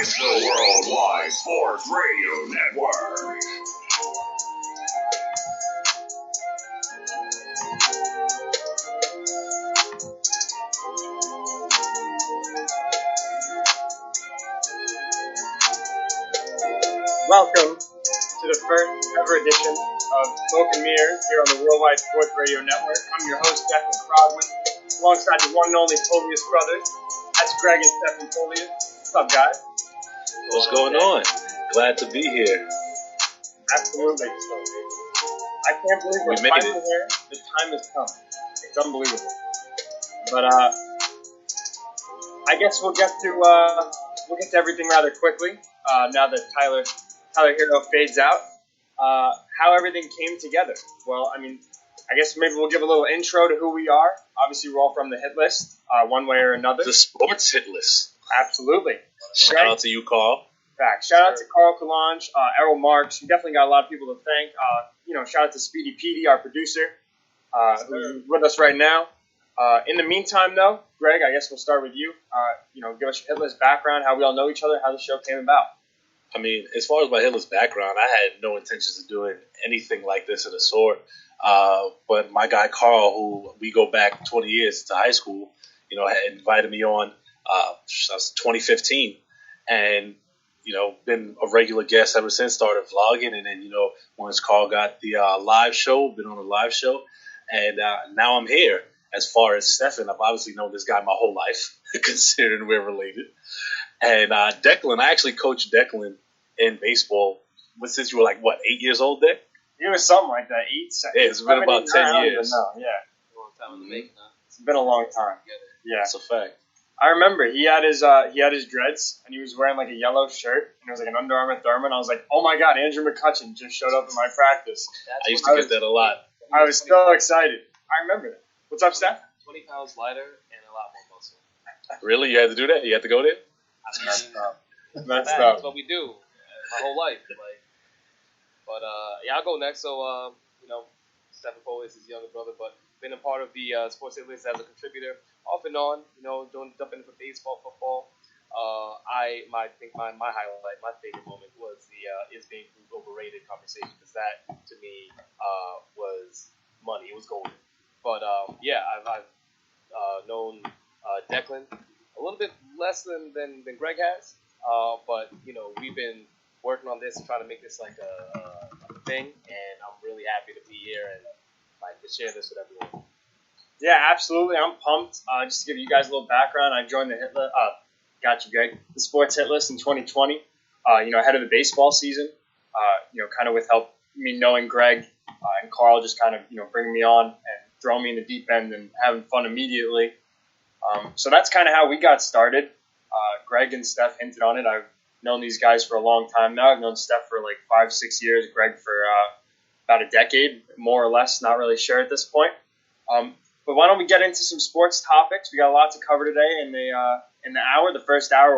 It's the Worldwide Sports Radio Network. Welcome to the first ever edition of Smoke and Mirrors here on the Worldwide Sports Radio Network. I'm your host, Declan Krogman, alongside the one and only Polius brothers. That's Greg and Steffon Polius. What's up, guys? What's going on? Glad to be here. Absolutely. I can't believe we're finally here. The time has come. It's unbelievable. But I guess we'll get to everything rather quickly. Now that Tyler Hero fades out, how everything came together. Well, I guess maybe we'll give a little intro to who we are. Obviously, we're all from the hit list, one way or another. The sports hit list. Absolutely. Shout out to you, Carl. Fact. Shout out to Carl Kalange, Errol Marks. We definitely got a lot of people to thank. Shout out to Speedy Petey, our producer, who's with us right now. In the meantime, though, Greg, I guess we'll start with you. Give us your hit list background, how we all know each other, how the show came about. As far as my hit list background, I had no intentions of doing anything like this of the sort. But my guy Carl, who we go back 20 years to high school, had invited me on. That was 2015, and been a regular guest ever since. Started vlogging, and then once Carl got the live show, been on a live show, and now I'm here. As far as Steffon, I've obviously known this guy my whole life, considering we're related. And Declan, I actually coached Declan in baseball since you were 8 years old, Dick? It was something like that. It's been about 10 years. Yeah. A long time in the making, huh? It's been a long time. Yeah. That's a fact. I remember he had his dreads, and he was wearing a yellow shirt, and it was an Under Armour thermal. I was like, oh my God, Andrew McCutcheon just showed up in my practice. I used to get that a lot. I was so excited. I remember that. What's up, Steph? 20 pounds lighter and a lot more muscle. Really? You had to do that? You had to go there? That's That's what we do my whole life. I'll go next. So, Steffon Polius is his younger brother, but been a part of the sports hit list as a contributor off and on, jumping for baseball, football. I think my highlight, my favorite moment was the is being overrated conversation, because that, to me, was money. It was golden. But, I've known Declan a little bit less than Greg has. But, we've been working on this and trying to make this a thing. And I'm really happy to be here and to share this with everyone. Yeah, absolutely. I'm pumped. Just to give you guys a little background, I joined the hit list. Got you, Greg. The sports hit list in 2020. Ahead of the baseball season. Kind of with help me knowing Greg and Carl, just kind of bringing me on and throwing me in the deep end and having fun immediately. So that's kind of how we got started. Greg and Steph hinted on it. I've known these guys for a long time now. I've known Steph for 5-6 years. Greg for about a decade, more or less. Not really sure at this point. But why don't we get into some sports topics? We got a lot to cover today in the hour. The first hour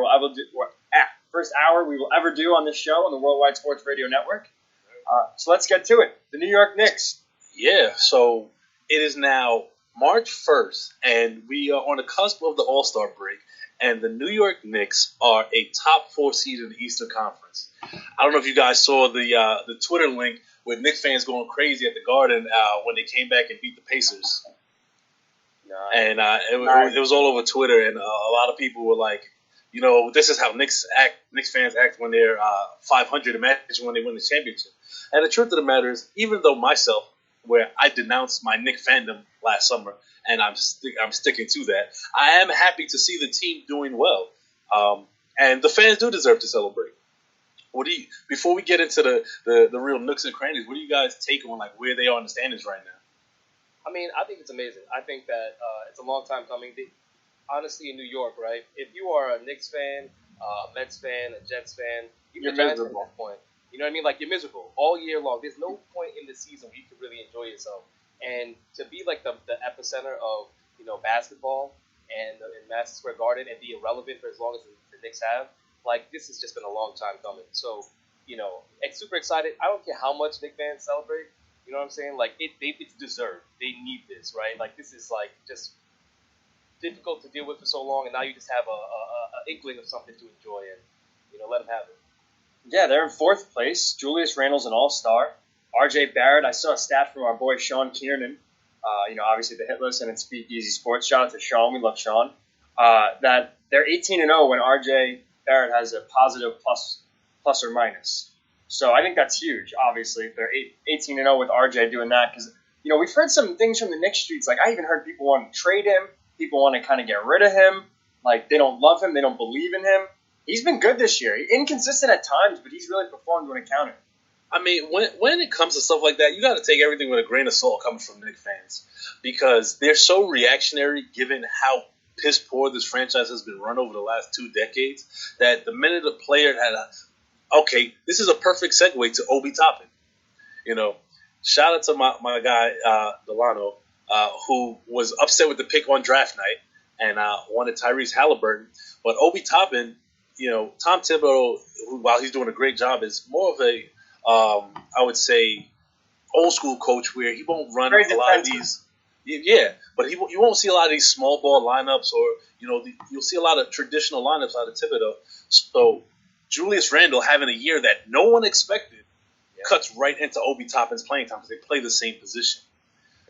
we will ever do on this show on the Worldwide Sports Radio Network. So let's get to it. The New York Knicks. Yeah, so it is now March 1st, and we are on the cusp of the All-Star break, and the New York Knicks are a top 4 seed in the Eastern Conference. I don't know if you guys saw the Twitter link with Knicks fans going crazy at the Garden when they came back and beat the Pacers. And it was all over Twitter, and a lot of people were like, this is how Knicks fans act when they're 500. Imagine when they win the championship. And the truth of the matter is, even though myself, where I denounced my Knicks fandom last summer, and I'm sticking to that, I am happy to see the team doing well. And the fans do deserve to celebrate. Before we get into the real nooks and crannies, what do you guys take on where they are in the standings right now? I think it's amazing. I think that it's a long time coming. Honestly, in New York, right? If you are a Knicks fan, a Mets fan, a Jets fan, even a Giants fan at that point, you know what I mean? You're miserable all year long. There's no point in the season where you can really enjoy yourself. And to be the epicenter of basketball and in Madison Square Garden and be irrelevant for as long as the Knicks have, this has just been a long time coming. So, super excited. I don't care how much Knicks fans celebrate. You know what I'm saying? It's deserved. They need this, right? This is just difficult to deal with for so long, and now you just have a inkling of something to enjoy. And let them have it. Yeah, they're in fourth place. Julius Randle's an all-star. R.J. Barrett, I saw a stat from our boy Sean Kiernan, obviously the hit list and it's Speakeasy Sports. Shout out to Sean. We love Sean. That they're 18-0 when R.J. Barrett has a positive plus or minus. So I think that's huge, obviously, if they're 18-0 with R.J. doing that. Because, we've heard some things from the Knicks streets. Like, I even heard people want to trade him. People want to kind of get rid of him. Like, they don't love him. They don't believe in him. He's been good this year. Inconsistent at times, but he's really performed when it counted. I mean, when it comes to stuff like that, you got to take everything with a grain of salt coming from Knicks fans because they're so reactionary given how piss poor this franchise has been run over the last 2 decades that the minute a player okay, this is a perfect segue to Obi Toppin. Shout out to my guy, Delano, who was upset with the pick on draft night and wanted Tyrese Halliburton. But Obi Toppin, Tom Thibodeau, who, while he's doing a great job, is more of a I would say, old school coach where he won't run a lot of these. Yeah, but you won't see a lot of these small ball lineups or, you'll see a lot of traditional lineups out of Thibodeau. So Julius Randle having a year that no one expected cuts right into Obi Toppin's playing time because they play the same position.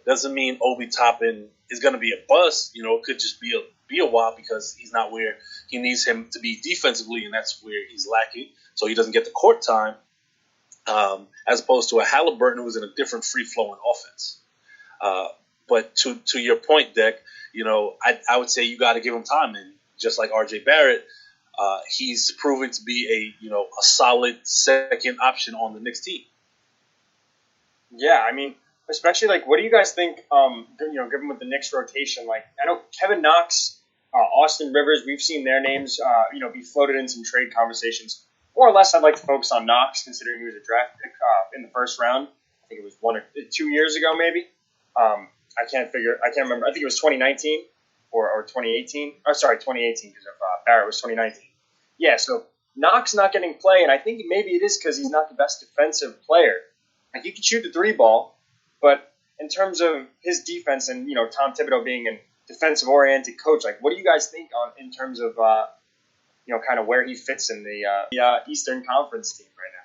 Doesn't mean Obi Toppin is going to be a bust. It could just be a while because he's not where he needs him to be defensively, and that's where he's lacking. So he doesn't get the court time. As opposed to a Halliburton who's in a different free-flowing offense. But to your point, Deck, I would say you got to give him time. And just like R.J. Barrett, he's proven to be a solid second option on the Knicks team. Yeah, I mean, especially, what do you guys think, given with the Knicks rotation? I know Kevin Knox, Austin Rivers, we've seen their names, be floated in some trade conversations. More or less, I'd like to focus on Knox, considering he was a draft pick in the first round. I think it was 1 or 2 years ago, maybe. I can't remember. I think it was 2019 or 2018. Oh, sorry, 2018 because Barrett was 2019. Yeah, so Knox not getting play, and I think maybe it is because he's not the best defensive player. He can shoot the 3-ball, but in terms of his defense and Tom Thibodeau being a defensive-oriented coach, what do you guys think in terms of kind of where he fits in the Eastern Conference team right now?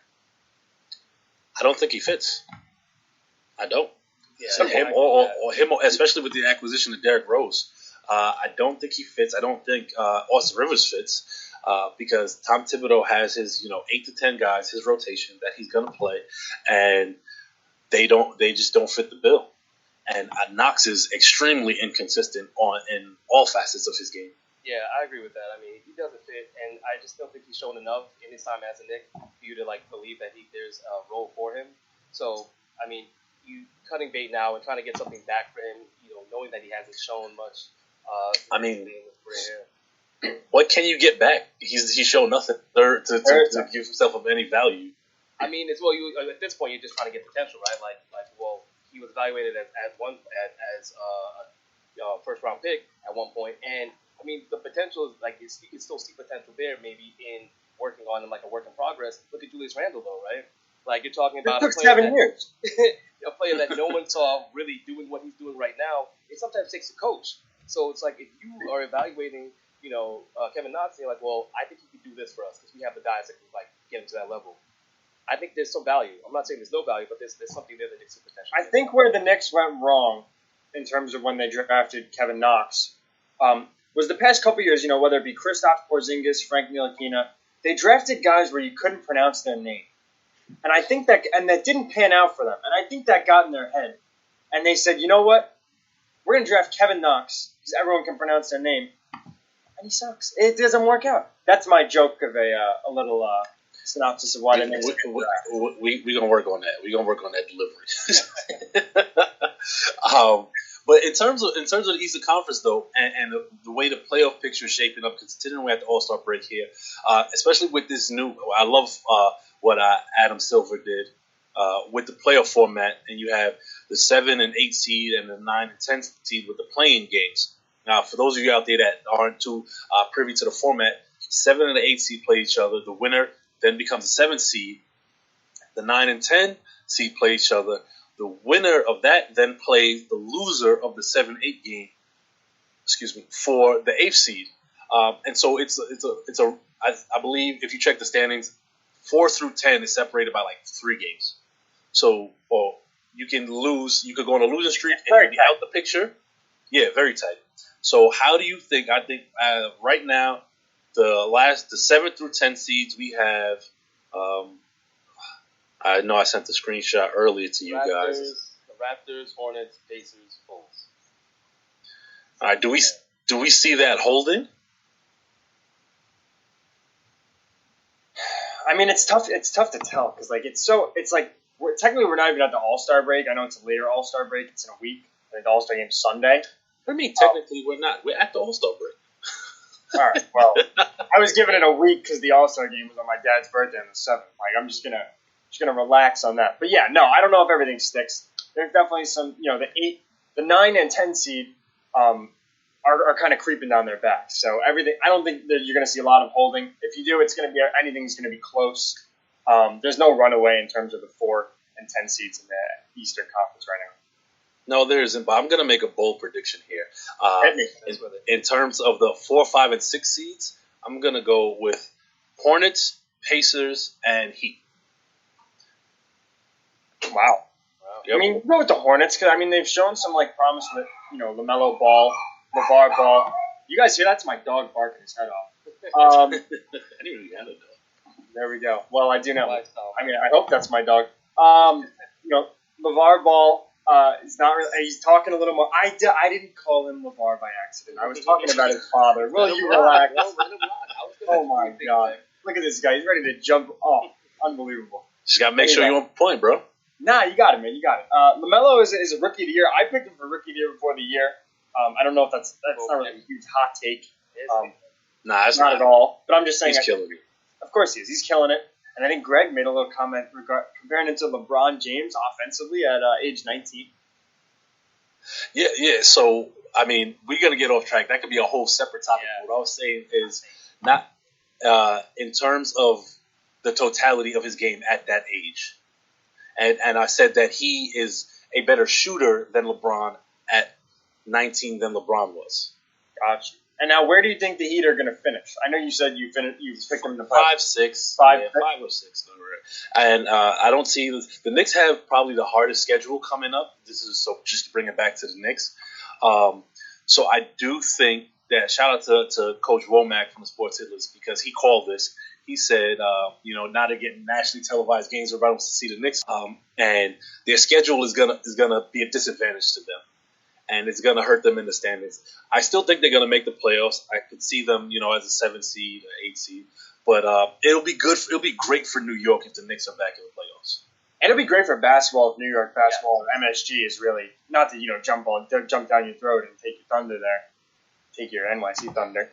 I don't think he fits. I don't. Yeah, So him or him, especially with the acquisition of Derrick Rose, I don't think he fits. I don't think Austin Rivers fits because Tom Thibodeau has his 8 to 10 guys, his rotation that he's going to play, and they just don't fit the bill. And Knox is extremely inconsistent in all facets of his game. Yeah, I agree with that. I mean, he doesn't fit, and I just don't think he's shown enough in his time as a Knick for you to believe that there's a role for him. So, I mean, you cutting bait now and trying to get something back for him, knowing that he hasn't shown much. What can you get back? He's shown nothing to give himself of any value. I mean, at this point you're just trying to get potential, right? He was evaluated as a first round pick at one point, and I mean, the potential is you can still see potential there, maybe in working on a work in progress. Look at Julius Randle, though, right? You're talking about it took 7 years. A player that no one saw really doing what he's doing right now. It sometimes takes a coach. So it's if you are evaluating, Kevin Knox, you're well, I think he could do this for us because we have the guys that can get him to that level. I think there's some value. I'm not saying there's no value, but there's something there that makes some potential. I think where the Knicks went wrong in terms of when they drafted Kevin Knox was the past couple years, whether it be Kristaps Porzingis, Frank Ntilikina, they drafted guys where you couldn't pronounce their name. And I think that didn't pan out for them. And I think that got in their head. And they said, you know what? We're going to draft Kevin Knox because everyone can pronounce their name. And he sucks. It doesn't work out. That's my joke of a little synopsis of why the Knicks. We're going to work on that. We're going to work on that delivery. But in terms of the Eastern Conference, though, and the way the playoff picture is shaping up, considering we're at the All-Star break here, especially with this I love what Adam Silver did with the playoff format, and you have the 7 and 8 seed and the 9 and 10 seed with the playing games. Now, for those of you out there that aren't too privy to the format, 7 and the 8 seed play each other. The winner then becomes a 7 seed. The 9 and 10 seed play each other. The winner of that then plays the loser of the 7-8 game, for the 8th seed. And so I believe if you check the standings, 4 through 10 is separated by like 3 games. So, you can go on a losing streak and be out the picture. Yeah, very tight. So how do you think? I think right now, the 7 through 10 seeds we have. I know I sent the screenshot earlier to you guys. The Raptors, Hornets, Pacers, Bulls. All right, do we see that holding? I mean, it's tough. It's tough to tell because technically we're not even at the All-Star break. I know it's a later All-Star break. It's in a week. I think the All-Star game's Sunday. I mean, technically we're not. We're at the All-Star break. All right. Well, I was giving it a week because the All-Star game was on my dad's birthday on the 7th. Like, I'm just gonna relax on that. But yeah, no, I don't know if everything sticks. There's definitely some. The 9 and 10 seed are kind of creeping down their back. So everything. I don't think that you're going to see a lot of holding. If you do, anything's going to be close. There's no runaway in terms of the 4 and 10 seeds in the Eastern Conference right now. No, there isn't. But I'm going to make a bold prediction here. In terms of the 4, 5, and 6 seeds, I'm going to go with Hornets, Pacers, and Heat. Wow. Yep. I mean, go with the Hornets because they've shown some promise with LaMelo Ball, LeVar Ball. You guys hear? That's my dog barking his head off. I didn't really have a dog. There we go. Well, I do know. I hope that's my dog. LeVar Ball is not really. He's talking a little more. I didn't call him LeVar by accident. I was talking about his father. Will you relax? Oh my God! Look at this guy. He's ready to jump off. Unbelievable. Just gotta make sure you're on point, bro. Nah, you got it, man. You got it. LaMelo is a rookie of the year. I picked him for rookie of the year before the year. I don't know if that's not really a huge hot take. Nah, it's not at all. But I'm just saying. He's killing it. Of course he is. He's killing it. And I think Greg made a little comment comparing him to LeBron James offensively at age 19. Yeah. So, we're going to get off track. That could be a whole separate topic. Yeah. What I was saying is not in terms of the totality of his game at that age. And I said that he is a better shooter than LeBron at 19 than LeBron was. Gotcha. And now, where do you think the Heat are going to finish? I know you said you picked them to 5, 6, 5 or 6. And I don't see the Knicks have probably the hardest schedule coming up. This is so just to bring it back to the Knicks. So I do think that shout out to Coach Womack from the Sports Hitlers because he called this. He said, now they're getting nationally televised games. Everybody wants to see the Knicks, and their schedule is gonna be a disadvantage to them. And it's going to hurt them in the standings. I still think they're going to make the playoffs. I could see them, as a 7 seed, 8 seed. But it'll be good. It'll be great for New York if the Knicks are back in the playoffs. And it'll be great for basketball if New York basketball and MSG is really not to jump down your throat and take your thunder there, take your NYC thunder.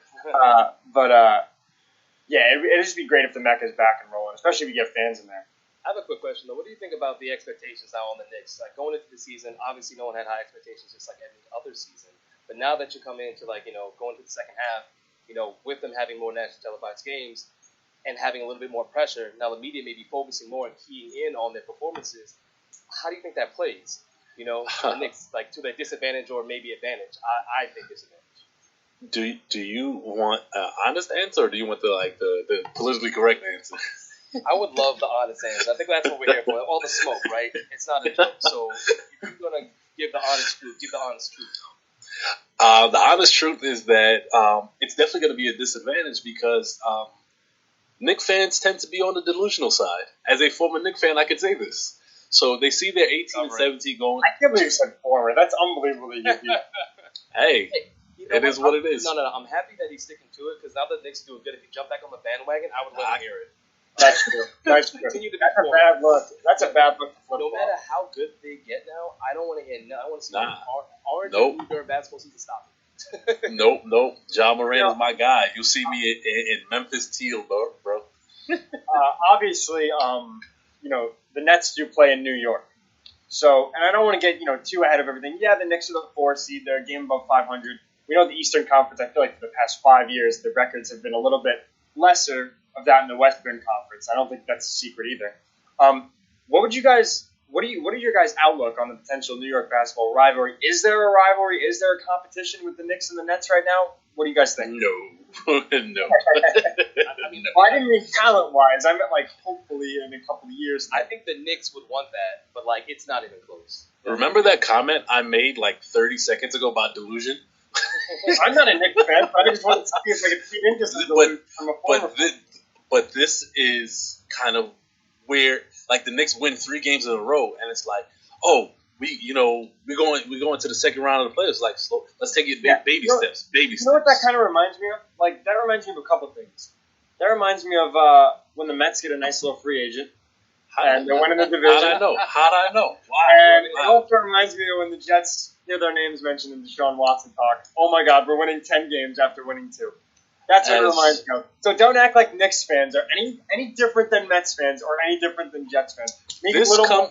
It'd just be great if the Mecca is back and rolling, especially if you get fans in there. I have a quick question, though. What do you think about the expectations now on the Knicks? Like, going into the season, obviously no one had high expectations just like any other season. But now that you're coming into, going to the second half, with them having more national televised games and having a little bit more pressure, now the media may be focusing more and keying in on their performances. How do you think that plays? The Knicks, to their disadvantage or maybe advantage? I think disadvantage. Do you want an honest answer or do you want the politically correct answer? I would love the honest answer. I think that's what we're here for. All the smoke, right? It's not a joke. So if you're going to give the honest truth, give the honest truth. The honest truth is that it's definitely going to be a disadvantage because Knicks fans tend to be on the delusional side. As a former Knicks fan, I could say this. So they see their 18 and 17 going. I can't believe you said former. That's unbelievable. Hey. It is what it is. No. I'm happy that he's sticking to it because now the Knicks are doing good. If he jumped back on the bandwagon, I would love to hear it. That's true. That's a bad look. That's a bad look. No matter how good they get now, I don't want to hear. I want to see orange during basketball season stop. Nope. John Moran is my guy. You'll see me in Memphis teal, bro. Obviously, the Nets do play in New York. So, and I don't want to get too ahead of everything. Yeah, the Knicks are the 4 seed. They're a game above 500. We know the Eastern Conference. I feel like for the past 5 years, the records have been a little bit lesser of that in the Western Conference. I don't think that's a secret either. What would you guys what are your guys' outlook on the potential New York basketball rivalry? Is there a rivalry? Is there a competition with the Knicks and the Nets right now? What do you guys think? No. No. I mean, Well, I didn't mean talent-wise. I meant like hopefully in a couple of years. I think the Knicks would want that, but like it's not even close. Remember that comment I made like 30 seconds ago about delusion? I'm not a Knicks fan, but I just wanted to see if I could feed into some delusion from a former. But this is kind of where like the Knicks win 3 games in a row, and it's like, oh, we're going to the second round of the playoffs. Like, slow, let's take it baby steps. Baby steps. You know what that kind of reminds me of? Like that reminds me of a couple things. That reminds me of when the Mets get a nice little free agent and they're winning the division. How'd I know? Why? And it also reminds me of when the Jets hear their names mentioned in Deshaun Watson talk. Oh my God, we're winning 10 games after winning 2. That's what it reminds me of. So don't act like Knicks fans are any different than Mets fans or any different than Jets fans. Make it a little more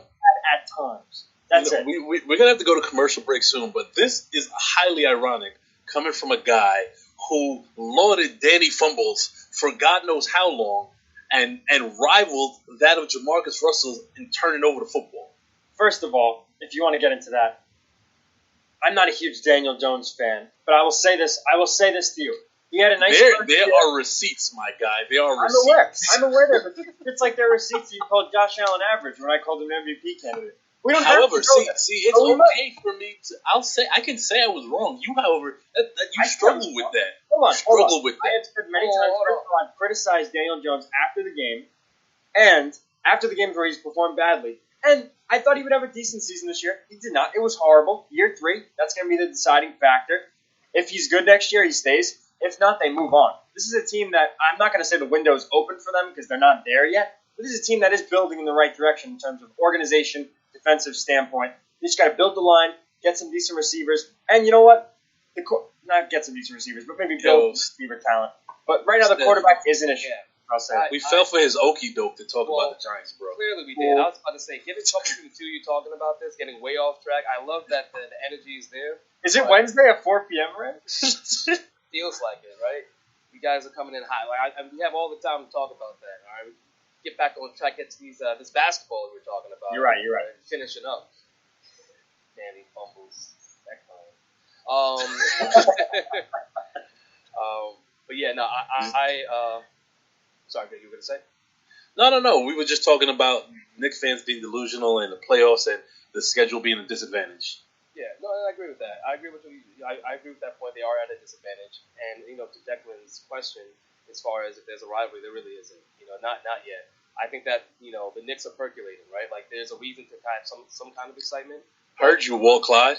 at times. That's it. We're going to have to go to commercial break soon, but this is highly ironic coming from a guy who lauded Danny Fumbles for God knows how long and rivaled that of Jamarcus Russell in turning over the football. First of all, if you want to get into that, I'm not a huge Daniel Jones fan, but I will say this to you. He had a nice There are receipts, my guy. There are receipts. I'm aware that it's like there are receipts you called Josh Allen average when I called him MVP candidate. We don't However, have to know that. it's okay for me to. I can say I was wrong. You, however, you struggle with that. Hold on. I have said many times. First of all, I've criticized Daniel Jones after the game, and after the games where he's performed badly. And I thought he would have a decent season this year. He did not. It was horrible. Year 3, that's going to be the deciding factor. If he's good next year, he stays. If not, they move on. This is a team that I'm not going to say the window is open for them because they're not there yet. But this is a team that is building in the right direction in terms of organization, defensive standpoint. You just got to build the line, get some decent receivers, and you know what? Not get some decent receivers, but maybe build receiver talent. But right now, the quarterback isn't a shit. I'll say we fell for his okie doke to talk about the Giants, bro. Clearly, we did. I was about to say, given something to the two you talking about this, getting way off track. I love that the energy is there. Is it Wednesday at 4 p.m. right? Feels like it, right? You guys are coming in high. Like we have all the time to talk about that. All right, get back on track. Get to this basketball we were talking about. You're right. Finishing up. Danny Fumbles. But yeah, no, I sorry, what you were gonna say? No. We were just talking about Knicks fans being delusional and the playoffs and the schedule being a disadvantage. Yeah, no, I agree with that. I agree with that point. They are at a disadvantage, and to Declan's question, as far as if there's a rivalry, there really isn't. Not yet. I think that the Knicks are percolating, right? Like there's a reason to have some kind of excitement. Heard you, Walt Clyde.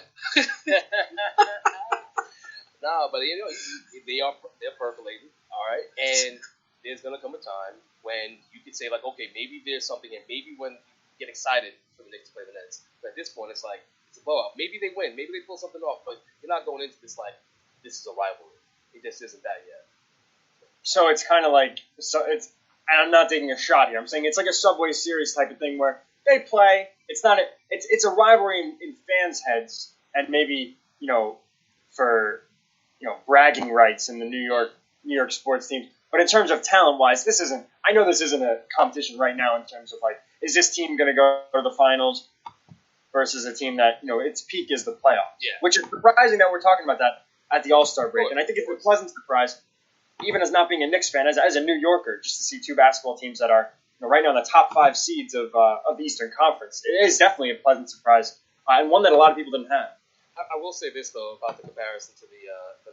No, but they're percolating, all right. And there's gonna come a time when you could say like, okay, maybe there's something, and maybe when you get excited for the Knicks to play the Nets. But at this point, it's like it's a blowout. Maybe they win, maybe they pull something off, but you're not going into this like this is a rivalry. It just isn't that yet. So it's kind of like and I'm not taking a shot here. I'm saying it's like a Subway Series type of thing where they play. It's not it's a rivalry in fans' heads, and maybe for bragging rights in the New York sports teams. But in terms of talent-wise, I know this isn't a competition right now in terms of like, is this team going to go to the finals versus a team that its peak is the playoffs? Yeah. Which is surprising that we're talking about that at the All-Star break, and I think it's a pleasant surprise, even as not being a Knicks fan, as a New Yorker, just to see 2 basketball teams that are right now in the top 5 seeds of the Eastern Conference. It is definitely a pleasant surprise, and one that a lot of people didn't have. I will say this though about the comparison to the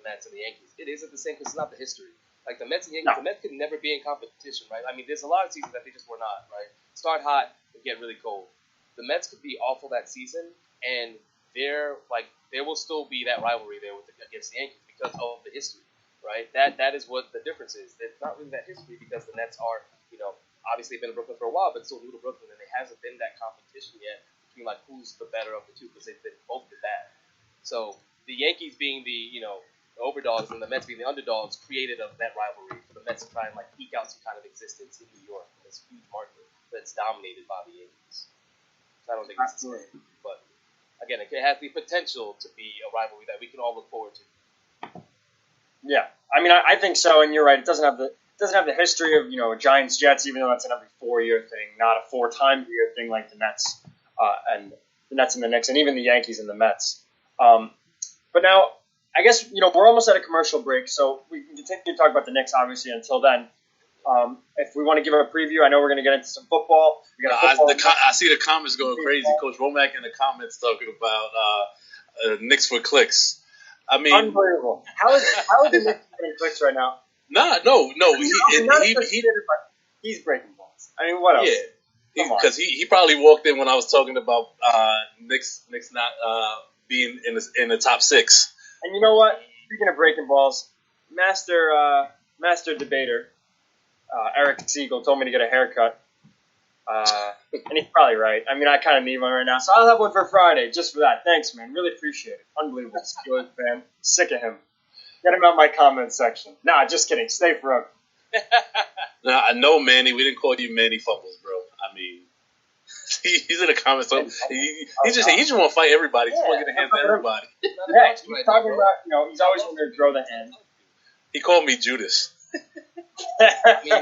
Mets and the Yankees. It isn't the same because it's not the history. Like the Mets and Yankees, The Mets could never be in competition, right? I mean, there's a lot of seasons that they just were not, right? Start hot and get really cold. The Mets could be awful that season, and there will still be that rivalry there against the Yankees because of the history, right? That is what the difference is. It's not really that history because the Nets are, obviously been in Brooklyn for a while, but still new to Brooklyn, and there hasn't been that competition yet between like who's the better of the two because they've been both the bad. So the Yankees being the overdogs and the Mets being the underdogs created that rivalry for the Mets to try and like eke out some kind of existence in New York, this huge market that's dominated by the Yankees. So I don't think it's the same, but again, it has the potential to be a rivalry that we can all look forward to. Yeah, I mean, I think so, and you're right. It doesn't have the history of Giants Jets, even though that's an every 4-year thing, not a 4-time year thing like the Nets. and the Nets and the Knicks, and even the Yankees and the Mets. But now, I guess, we're almost at a commercial break, so we can continue to talk about the Knicks, obviously, until then. If we want to give a preview, I know we're going to get into some football. We got football. I see the comments going crazy. Coach Romack in the comments talking about Knicks for clicks. I mean, unbelievable. How is the Knicks getting clicks right now? No. He's breaking balls. I mean, what else? Yeah, because he probably walked in when I was talking about Knicks not being in the top 6. And you know what? Speaking of breaking balls, master debater Eric Siegel told me to get a haircut, and he's probably right. I mean, I kind of need one right now, so I'll have one for Friday just for that. Thanks, man. Really appreciate it. Unbelievable. Steelers fan. Sick of him. Get him out my comment section. Nah, just kidding. Stay forever. Nah, I know Manny. We didn't call you Manny Fumbles, bro. I mean, he's in the comments. He just want to fight everybody. He's want to get a hand to everybody. Yeah, he's talking about, he's always wanting to throw the hand. He called me Judas. I mean,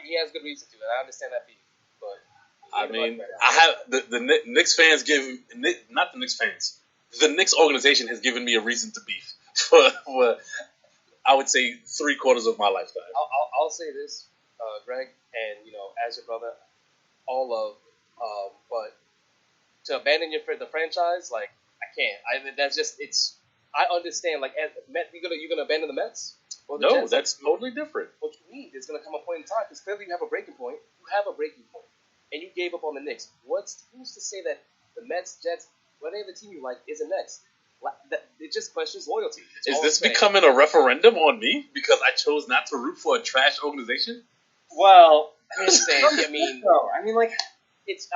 he has good reason to, and I understand that beef. But I mean, I have the Knicks fans not the Knicks fans. The Knicks organization has given me a reason to beef for I would say 3/4 of my lifetime. I'll say this, Greg, and as your brother, all love, but to abandon the franchise, like I can't. That's just I understand. Like, you're gonna abandon the Mets? No, that's totally different. What you need is going to come a point in time, because clearly you have a breaking point. You have a breaking point, and you gave up on the Knicks. Who's to say that the Mets, Jets, whatever team you like, is the Knicks? It just questions loyalty. Is this becoming a referendum on me because I chose not to root for a trash organization? Well, I'm just saying. I mean, like,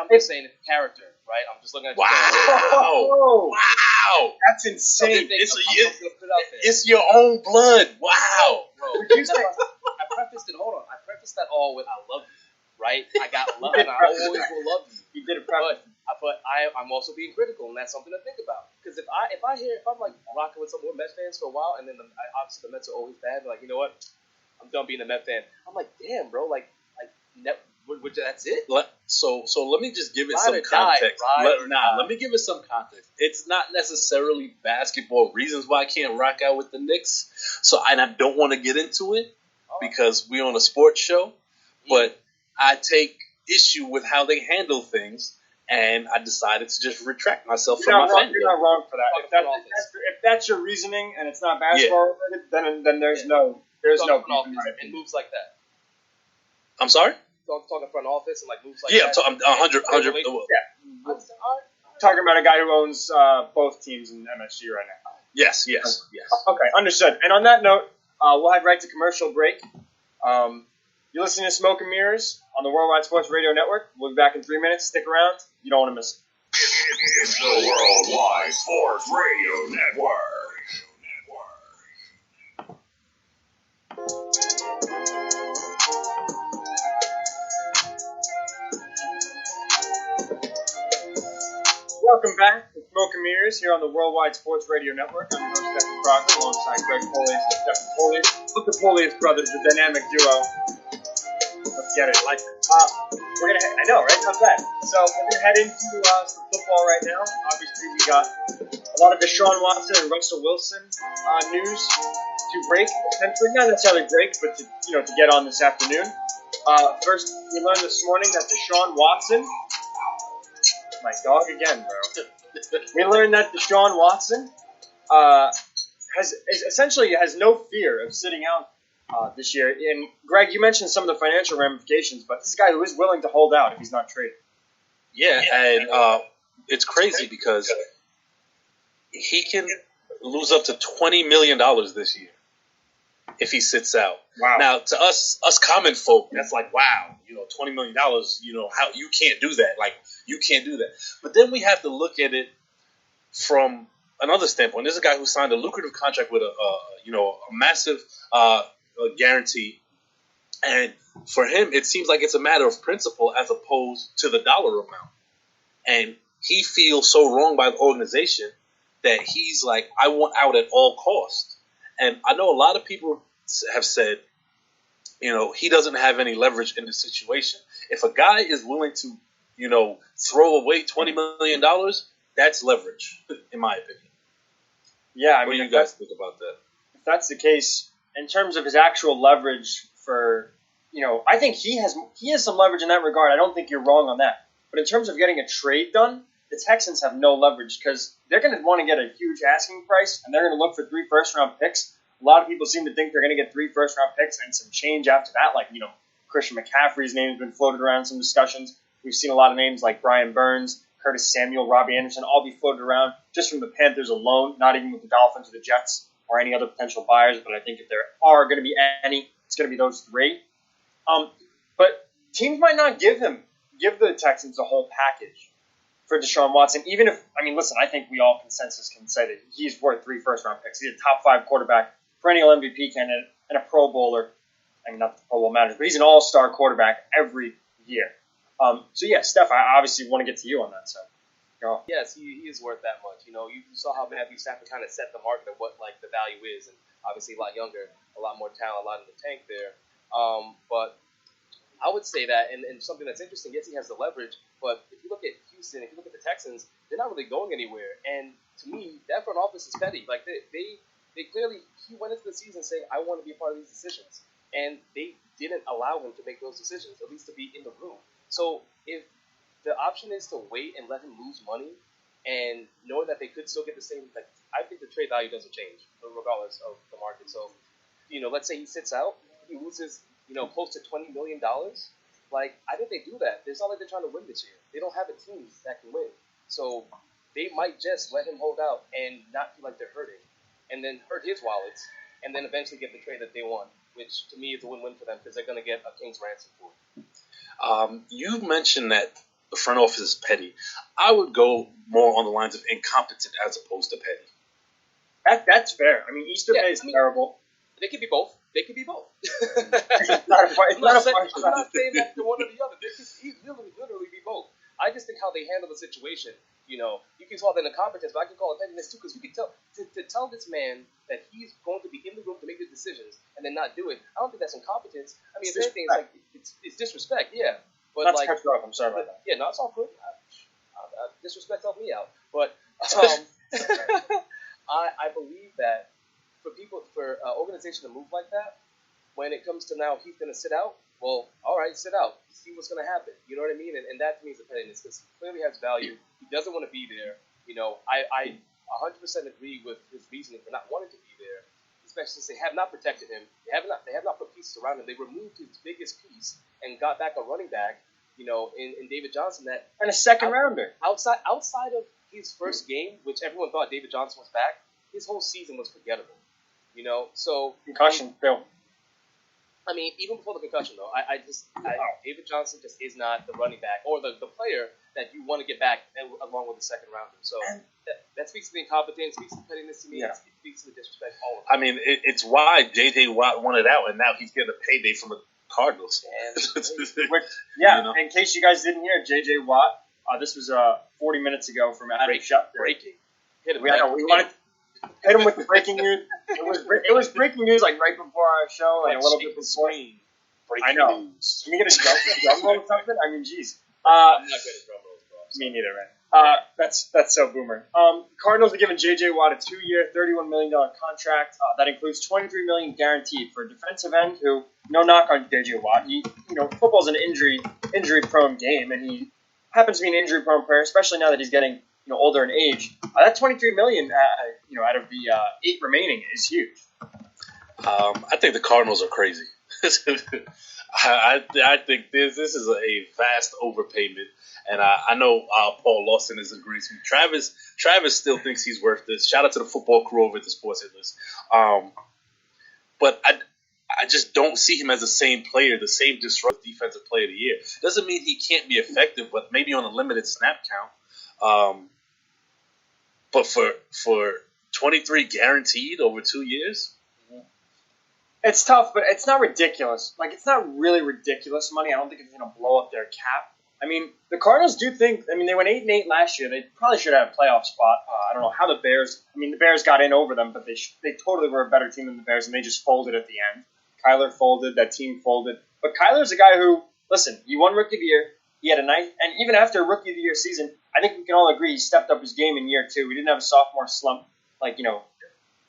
I'm just saying it's character, right? I'm just looking at. Wow! That's insane. It's your own blood. Wow! Bro, I prefaced it. Hold on. I prefaced that all with "I love you," right? I got love, and I always will love you. You did it, but I'm also being critical, and that's something to think about. Because if I'm like rocking with some more Mets fans for a while, and then obviously the Mets are always bad, like, you know what? I'm done being a Met fan. I'm like, damn, bro, that's it. So let me just give it some context. Let me give it some context. It's not necessarily basketball reasons why I can't rock out with the Knicks. And I don't want to get into it because we're on a sports show. But I take issue with how they handle things, and I decided to just retract myself from my fandom. You're not wrong for that. If that's your reasoning and it's not basketball related, then there's no and moves like that. I'm sorry? Talking front office and like moves like that. I'm 100. Yeah. Talking about a guy who owns both teams in MSG right now. Yes. Okay, understood. And on that note, we'll head right to commercial break. You're listening to Smoke and Mirrors on the Worldwide Sports Radio Network. We'll be back in 3 minutes. Stick around. You don't want to miss it. It's the Worldwide Sports Radio Network. Welcome back to Smoke and Mirrors here on the Worldwide Sports Radio Network. I'm your host, Declan Krogman, alongside Greg Polius and Steffon Polius. Look, the Polius brothers, the dynamic duo. Let's get it. Like it. I know, right? How's that? So we're gonna head into some football right now. Obviously, we got a lot of Deshaun Watson and Russell Wilson news to break. Essentially, not necessarily break, but to get on this afternoon. First, we learned this morning that Deshaun Watson. My dog again, bro. We learned that Deshaun Watson has no fear of sitting out this year. And Greg, you mentioned some of the financial ramifications, but this is a guy who is willing to hold out if he's not traded. Yeah, and it's crazy because he can lose up to $20 million this year if he sits out. Wow. Now, to us common folk, that's like, wow, $20 million, how you can't do that. Like, you can't do that. But then we have to look at it from another standpoint. There's a guy who signed a lucrative contract with a massive guarantee. And for him, it seems like it's a matter of principle as opposed to the dollar amount. And he feels so wrong by the organization that he's like, I want out at all costs. And I know a lot of people have said, he doesn't have any leverage in the situation. If a guy is willing to throw away $20 million, that's leverage, in my opinion. Yeah, I What mean, do you guys think about that? if that's the case, in terms of his actual leverage for, I think he has some leverage in that regard. I don't think you're wrong on that. But in terms of getting a trade done, the Texans have no leverage because they're going to want to get a huge asking price, and they're going to look for 3 first-round picks. A lot of people seem to think they're going to get 3 first-round picks and some change after that. Like, Christian McCaffrey's name has been floated around in some discussions. We've seen a lot of names like Brian Burns, Curtis Samuel, Robbie Anderson, all be floated around just from the Panthers alone, not even with the Dolphins or the Jets or any other potential buyers. But I think if there are going to be any, it's going to be those 3. But teams might not give the Texans the whole package for Deshaun Watson, even if, listen, I think we all consensus can say that he's worth 3 first-round picks. He's a top 5 quarterback, perennial MVP candidate, and a Pro Bowler. Not the Pro Bowl matters, but he's an all-star quarterback every year. Steph, I obviously want to get to you on that. So, go. Yes, he is worth that much. You saw how Matthew Stafford kind of set the market of what the value is, and obviously a lot younger, a lot more talent, a lot in the tank there. But I would say that, and something that's interesting, yes, he has the leverage, but if you look at Houston, if you look at the Texans, they're not really going anywhere. And to me, that front office is petty. Like they clearly, he went into the season saying, I want to be a part of these decisions. And they didn't allow him to make those decisions, at least to be in the room. So if the option is to wait and let him lose money and know that they could still get the same, I think the trade value doesn't change regardless of the market. So, let's say he sits out, he loses, close to $20 million. I think they do that. It's not like they're trying to win this year. They don't have a team that can win. So they might just let him hold out and not feel like they're hurting and then hurt his wallets and then eventually get the trade that they want, which to me is a win-win for them because they're going to get a king's ransom for it. You mentioned that the front office is petty. I would go more on the lines of incompetent as opposed to petty. That's fair. Easter Bay is terrible. They could be both. It's not I'm not saying that they're one or the other. They could literally be both. I just think how they handle the situation. You can call that incompetence, but I can call it pettiness too, because you can tell to tell this man that he's going to be in the room to make the decisions and then not do it. I don't think that's incompetence. If anything, it's disrespect. Yeah, but not to cut you off. I'm sorry about that. Yeah, no, it's all good. Disrespect helped me out, but I believe that for organization to move like that, when it comes to now he's going to sit out. Well, all right, sit out. See what's going to happen. You know what I mean? And that to me is a pettiness because he clearly has value. He doesn't want to be there. I 100% agree with his reasoning for not wanting to be there, especially since they have not protected him. They have not put pieces around him. They removed his biggest piece and got back a running back, in David Johnson. And a second rounder. Outside of his first game, which everyone thought David Johnson was back, his whole season was forgettable. So concussion, Bill. Even before the concussion, though, David Johnson just is not the running back or the player that you want to get back along with the second rounder. So that speaks to the incompetence, speaks to the pettiness to me, it speaks to the disrespect, all of it. It's why J.J. Watt wanted out, and now he's getting a payday from the Cardinals. In case you guys didn't hear, J.J. Watt, this was 40 minutes ago from Adam Schefter. Breaking. Hit him. We wanted hit him with the breaking news. It was breaking news right before our show, a little bit before. I know. News. Can we get a drum roll or something? Jeez. I'm not good at drum rolls, bro. Me neither, man. That's so boomer. Cardinals are giving J.J. Watt a 2-year, $31 million contract. That includes $23 million guaranteed for a defensive end who, no knock on J.J. Watt. Football's an injury-prone game, and he happens to be an injury-prone player, especially now that he's getting older in age. That $23 million, out of the 8 remaining is huge. I think the Cardinals are crazy. I think this is a vast overpayment, and I know Paul Lawson is agreeing with me. Travis still thinks he's worth this. Shout out to the football crew over at the Sports Hit List. But I just don't see him as the same player, the same disruptive defensive player of the year. Doesn't mean he can't be effective, but maybe on a limited snap count. But for 23 guaranteed over 2 years. It's tough, but it's not ridiculous. It's not really ridiculous money. I don't think it's going to blow up their cap. The Cardinals do think, they went 8-8 last year. They probably should have a playoff spot. I don't know how the Bears, the Bears got in over them, but they totally were a better team than the Bears, and they just folded at the end. Kyler folded, that team folded. But Kyler's a guy who, listen, he won Rookie of the Year. He had a nice, and even after Rookie of the Year season, I think we can all agree he stepped up his game in year 2. We didn't have a sophomore slump like,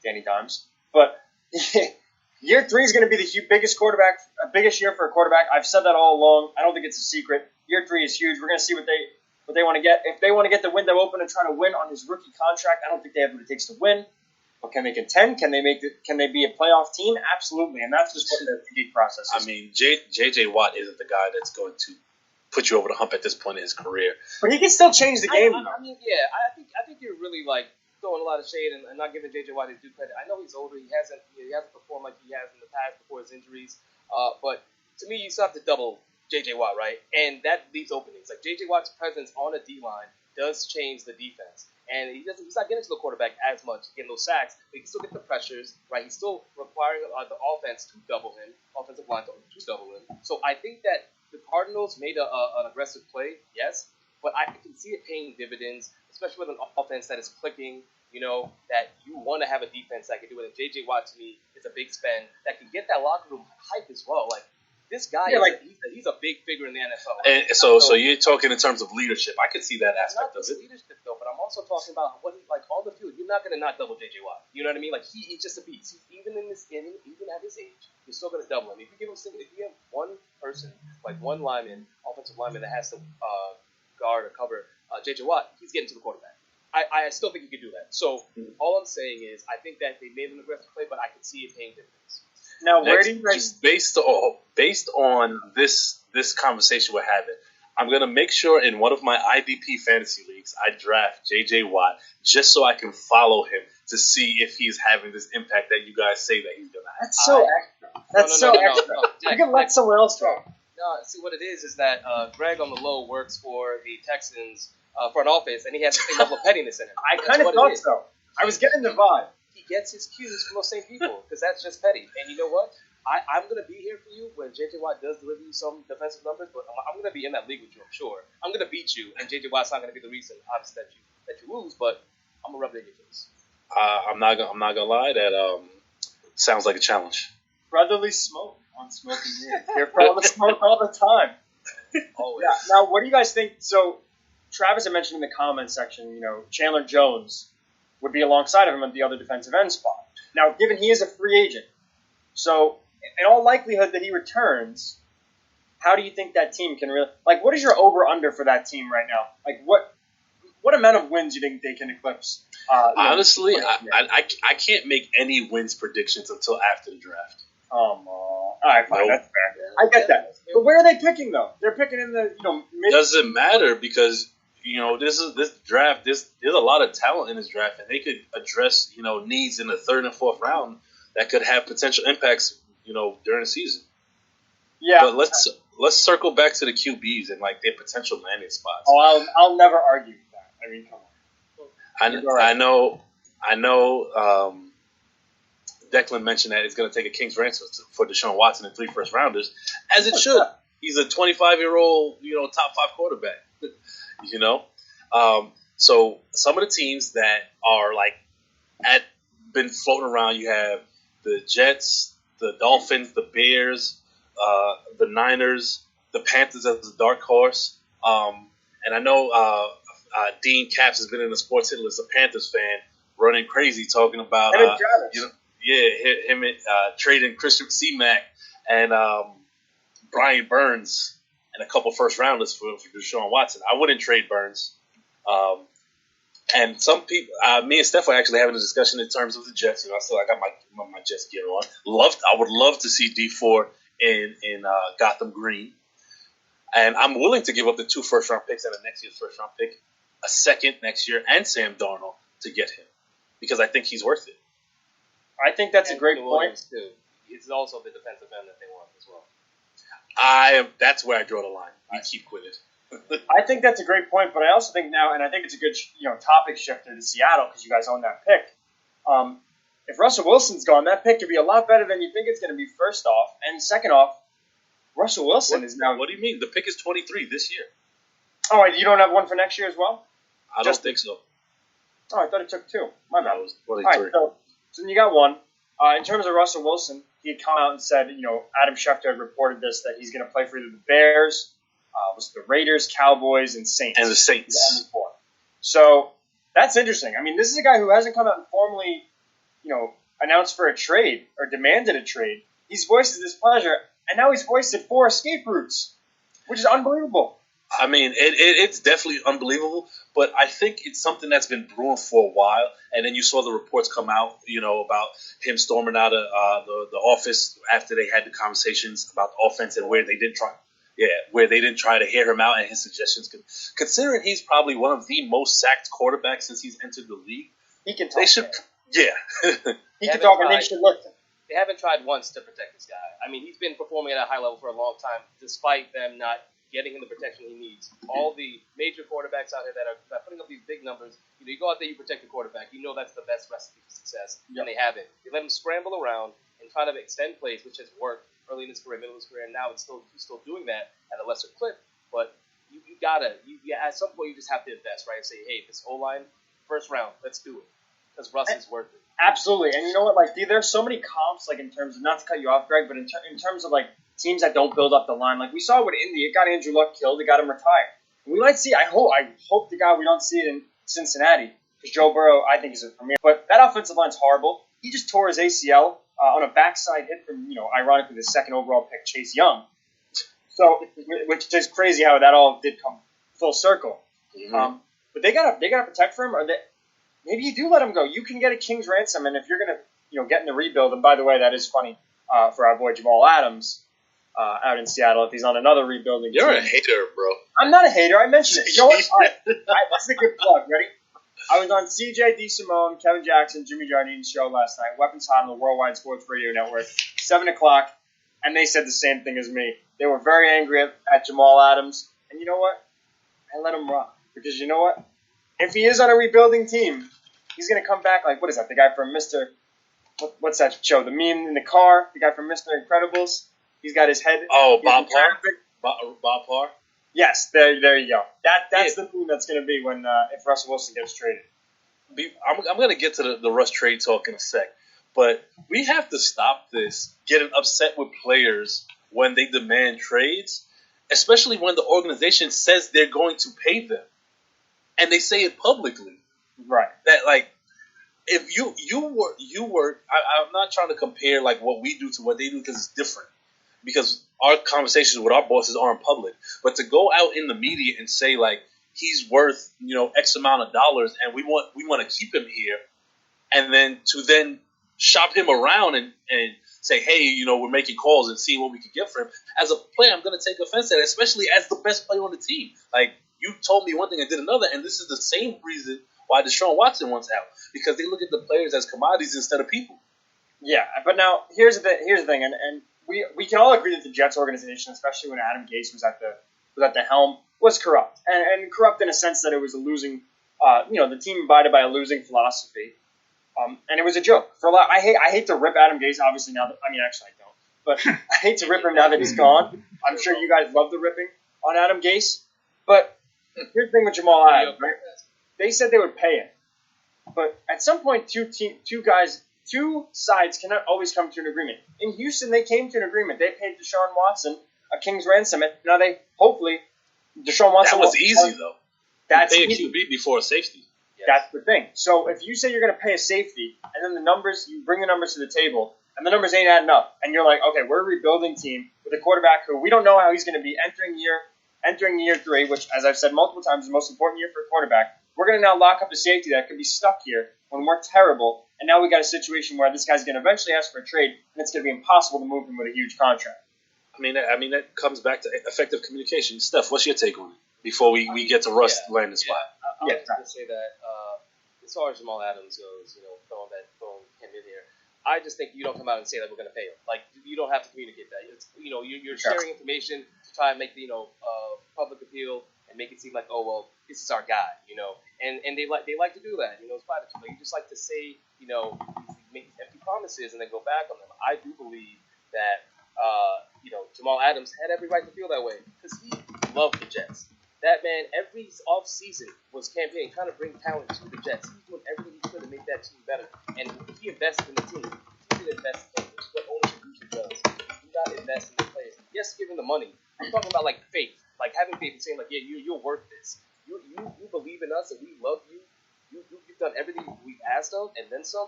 Danny Dimes. But year 3 is going to be the biggest year for a quarterback. I've said that all along. I don't think it's a secret. Year 3 is huge. We're going to see what they want to get. If they want to get the window open and try to win on his rookie contract, I don't think they have what it takes to win. But can they contend? Can they be a playoff team? Absolutely. And that's just what the gig process is. I mean, J.J. Watt isn't the guy that's going to put you over the hump at this point in his career. But he can still change the game. I think you're really throwing a lot of shade and not giving J.J. Watt his due credit. I know he's older. He hasn't performed like he has in the past before his injuries. But to me, you still have to double J.J. Watt, right? And that leaves openings. Like J.J. Watt's presence on a D-line does change the defense. And he's not getting to the quarterback as much, getting those sacks, but he can still get the pressures, right? He's still requiring the offense to double him, offensive line to double him. So I think that the Cardinals made an aggressive play, yes, but I can see it paying dividends, especially with an offense that is clicking, that you want to have a defense that can do it. And J.J. Watt, to me, is a big spend that can get that locker room hype as well. Like, this guy, he's a big figure in the NFL. And so you're talking in terms of leadership. I could see that aspect of it. Not leadership, though, but I'm also talking about what he, on the field. You're not going to not double J.J. Watt. You know what I mean? Like, he's just a beast. Even at his age, you're still going to double him. If you have one person, like one lineman, offensive lineman that has to guard or cover J.J. Watt, he's getting to the quarterback. I still think he could do that. So all I'm saying is I think that they made an aggressive play, but I can see it paying dividends. Now, where do you guys... Based on this conversation we're having, I'm going to make sure in one of my IDP fantasy leagues I draft J.J. Watt just so I can follow him to see if he's having this impact that you guys say that he's going to have. That's so extra. That's so extra. You can let someone else go. No, see what it is that Greg on the low works for the Texans front office, and he has the same level of pettiness in him. I kind of thought so. I was getting the vibe. He gets his cues from those same people because that's just petty. And you know what? I'm going to be here for you when J.J. Watt does deliver you some defensive numbers, but I'm going to be in that league with you, I'm sure. I'm going to beat you, and J.J. Watt's not going to be the reason, obviously, that you lose, but I'm going to rub it in your face. I'm not gonna lie. That sounds like a challenge. Brotherly smoke on Smoking Hands. Here for all the smoke all the time. Always. Yeah. Now, what do you guys think? So, Travis had mentioned in the comments section, Chandler Jones would be alongside of him at the other defensive end spot. Now, given he is a free agent, so in all likelihood that he returns, how do you think that team can really what is your over/under for that team right now? Like, what amount of wins do you think they can eclipse? Honestly, I can't make any wins predictions until after the draft. All right, fine, that's fair. I get that. But where are they picking though? They're picking in the mid. Doesn't matter because this draft. There's a lot of talent in this draft, and they could address needs in the 3rd and 4th round that could have potential impacts during the season. Yeah. But let's circle back to the QBs and their potential landing spots. Oh, I'll never argue with that. I mean, come on. I know. Declan mentioned that it's going to take a king's ransom for Deshaun Watson and 3 first-rounders, as it should. He's a 25-year-old, top 5 quarterback. So some of the teams that are been floating around, you have the Jets, the Dolphins, the Bears, the Niners, the Panthers as a dark horse. And I know Dean Capps has been in the Sports Hit List, a Panthers fan, running crazy talking about him trading Christian C-Mac and Brian Burns and a couple first rounders for Deshaun Watson. I wouldn't trade Burns. And some people, me and Steph were actually having a discussion in terms of the Jets. I got my Jets gear on. I would love to see D4 in Gotham Green. And I'm willing to give up the 2 first-round picks and the next year's first-round pick, a second next year, and Sam Darnold to get him because I think he's worth it. I think that's a great point. Too. It's also the defensive end that they want as well. That's where I draw the line. We keep quitting. I think that's a great point, but I also think now, and I think it's a good topic shifter to Seattle because you guys own that pick. If Russell Wilson's gone, that pick could be a lot better than you think it's going to be. First off, and second off, Russell Wilson is now. What do you mean? The pick is 23 this year. Oh, you don't have one for next year as well? I don't think so. Oh, I thought it took 2. My bad. No, it was 23. All right, so then you got one. In terms of Russell Wilson, he had come out and said, Adam Schefter had reported this, that he's going to play for either the Bears, was the Raiders, Cowboys, and Saints. And the Saints. So that's interesting. I mean, this is a guy who hasn't come out and formally, announced for a trade or demanded a trade. He's voiced his displeasure, and now he's voiced it 4 escape routes, which is unbelievable. I mean, it's definitely unbelievable, but I think it's something that's been brewing for a while. And then you saw the reports come out, about him storming out of the office after they had the conversations about the offense and where they didn't try to hear him out and his suggestions. Considering he's probably one of the most sacked quarterbacks since he's entered the league, he can talk. They should, yeah. He can talk, and they should listen. They haven't tried once to protect this guy. I mean, he's been performing at a high level for a long time, despite them not getting him the protection he needs. All the major quarterbacks out here that are putting up these big numbers, you go out there, you protect the quarterback. You know that's the best recipe for success, and they have it. You let him scramble around and try to extend plays, which has worked early in his career, middle of his career, and now he's still doing that at a lesser clip. But you gotta at some point you just have to invest, right? And say, hey, this O-line, first round, let's do it, because Russ is worth it. Absolutely, and you know what? Like, there's so many comps, like in terms of, not to cut you off, Greg, but in terms of like teams that don't build up the line, like we saw with Indy, it got Andrew Luck killed, it got him retired. And we might see. I hope to God we don't see it in Cincinnati, because Joe Burrow, I think, is a premier. But that offensive line's horrible. He just tore his ACL on a backside hit from, ironically, the second overall pick, Chase Young. So, which is crazy how that all did come full circle. Mm-hmm. But they gotta protect for him, or maybe you do let him go. You can get a king's ransom, and if you're gonna, get in the rebuild. And by the way, that is funny for our boy Jamal Adams out in Seattle. If he's on another rebuilding, you're team. a hater, bro. I'm not a hater. I mentioned it. You know what? All right, this is a good plug. Ready? I was on CJ DeSimone, Kevin Jackson, Jimmy Jardine's show last night. Weapons Hot on the Worldwide Sports Radio Network, 7 o'clock, and they said the same thing as me. They were very angry at Jamal Adams, and you know what? I let him rock, because you know what? If he is on a rebuilding team, he's going to come back like, what is that, the guy from Mr. What's that show? The meme in the car, the guy from Mr. Incredibles. He's got his head. Oh, Bob Parr? Bob Parr? Yes, there you go. That's the meme that's going to be when if Russell Wilson gets traded. I'm going to get to the Russ trade talk in a sec, but we have to stop this getting upset with players when they demand trades, especially when the organization says they're going to pay them, and they say it publicly. Right. That, like, if you work. I'm not trying to compare like what we do to what they do, because it's different. Because our conversations with our bosses aren't public, but to go out in the media and say like he's worth X amount of dollars and we want to keep him here, and then to shop him around and say, hey, we're making calls and seeing what we could get for him. As a player, I'm going to take offense to that, especially as the best player on the team. Like, you told me one thing and did another, and this is the same reason why Deshaun Watson wants out, because they look at the players as commodities instead of people. Yeah, but now here's the thing, and we can all agree that the Jets organization, especially when Adam Gase was at the helm, was corrupt, and corrupt in a sense that it was a losing, the team abided by a losing philosophy, and it was a joke for a lot. I hate to rip Adam Gase, obviously now. Actually I don't, but I hate to rip him now that he's gone. I'm sure you guys love the ripping on Adam Gase, but here's the thing with Jamal Adams, right? They said they would pay him, but at some point, two sides cannot always come to an agreement. In Houston, they came to an agreement. They paid Deshaun Watson a king's ransom. Now Deshaun Watson. That was easy though. That's you pay easy. a QB before a safety. Yes. That's the thing. So if you say you're going to pay a safety, and then you bring the numbers to the table, and the numbers ain't adding up, and you're like, okay, we're a rebuilding team with a quarterback who we don't know how he's going to be entering year 3, which, as I've said multiple times, is the most important year for a quarterback. We're going to now lock up a safety that could be stuck here when we're terrible, and now we got a situation where this guy's going to eventually ask for a trade, and it's going to be impossible to move him with a huge contract. I mean, that comes back to effective communication. Steph, what's your take on it before we get to Russ land the spot? I was going to say that as far as Jamal Adams goes, throwing him in here, I just think you don't come out and say that we're going to pay him. Like, you don't have to communicate that. It's, you're sharing information to try and make the public appeal and make it seem like, oh well, this is our guy, and they like to do that, it's platitude. You just like to say, make these empty promises and then go back on them. I do believe that Jamal Adams had every right to feel that way because he loved the Jets. That man, every offseason was campaigning, trying to bring talent to the Jets. He was doing everything he could to make that team better, and he invested in the team. He didn't invest in what ownership usually does. He not invest in the players. Yes, give him the money. I'm talking about like faith. like having faith and saying like, yeah, you're worth this. You believe in us and we love you. You've done everything we've asked of and then some.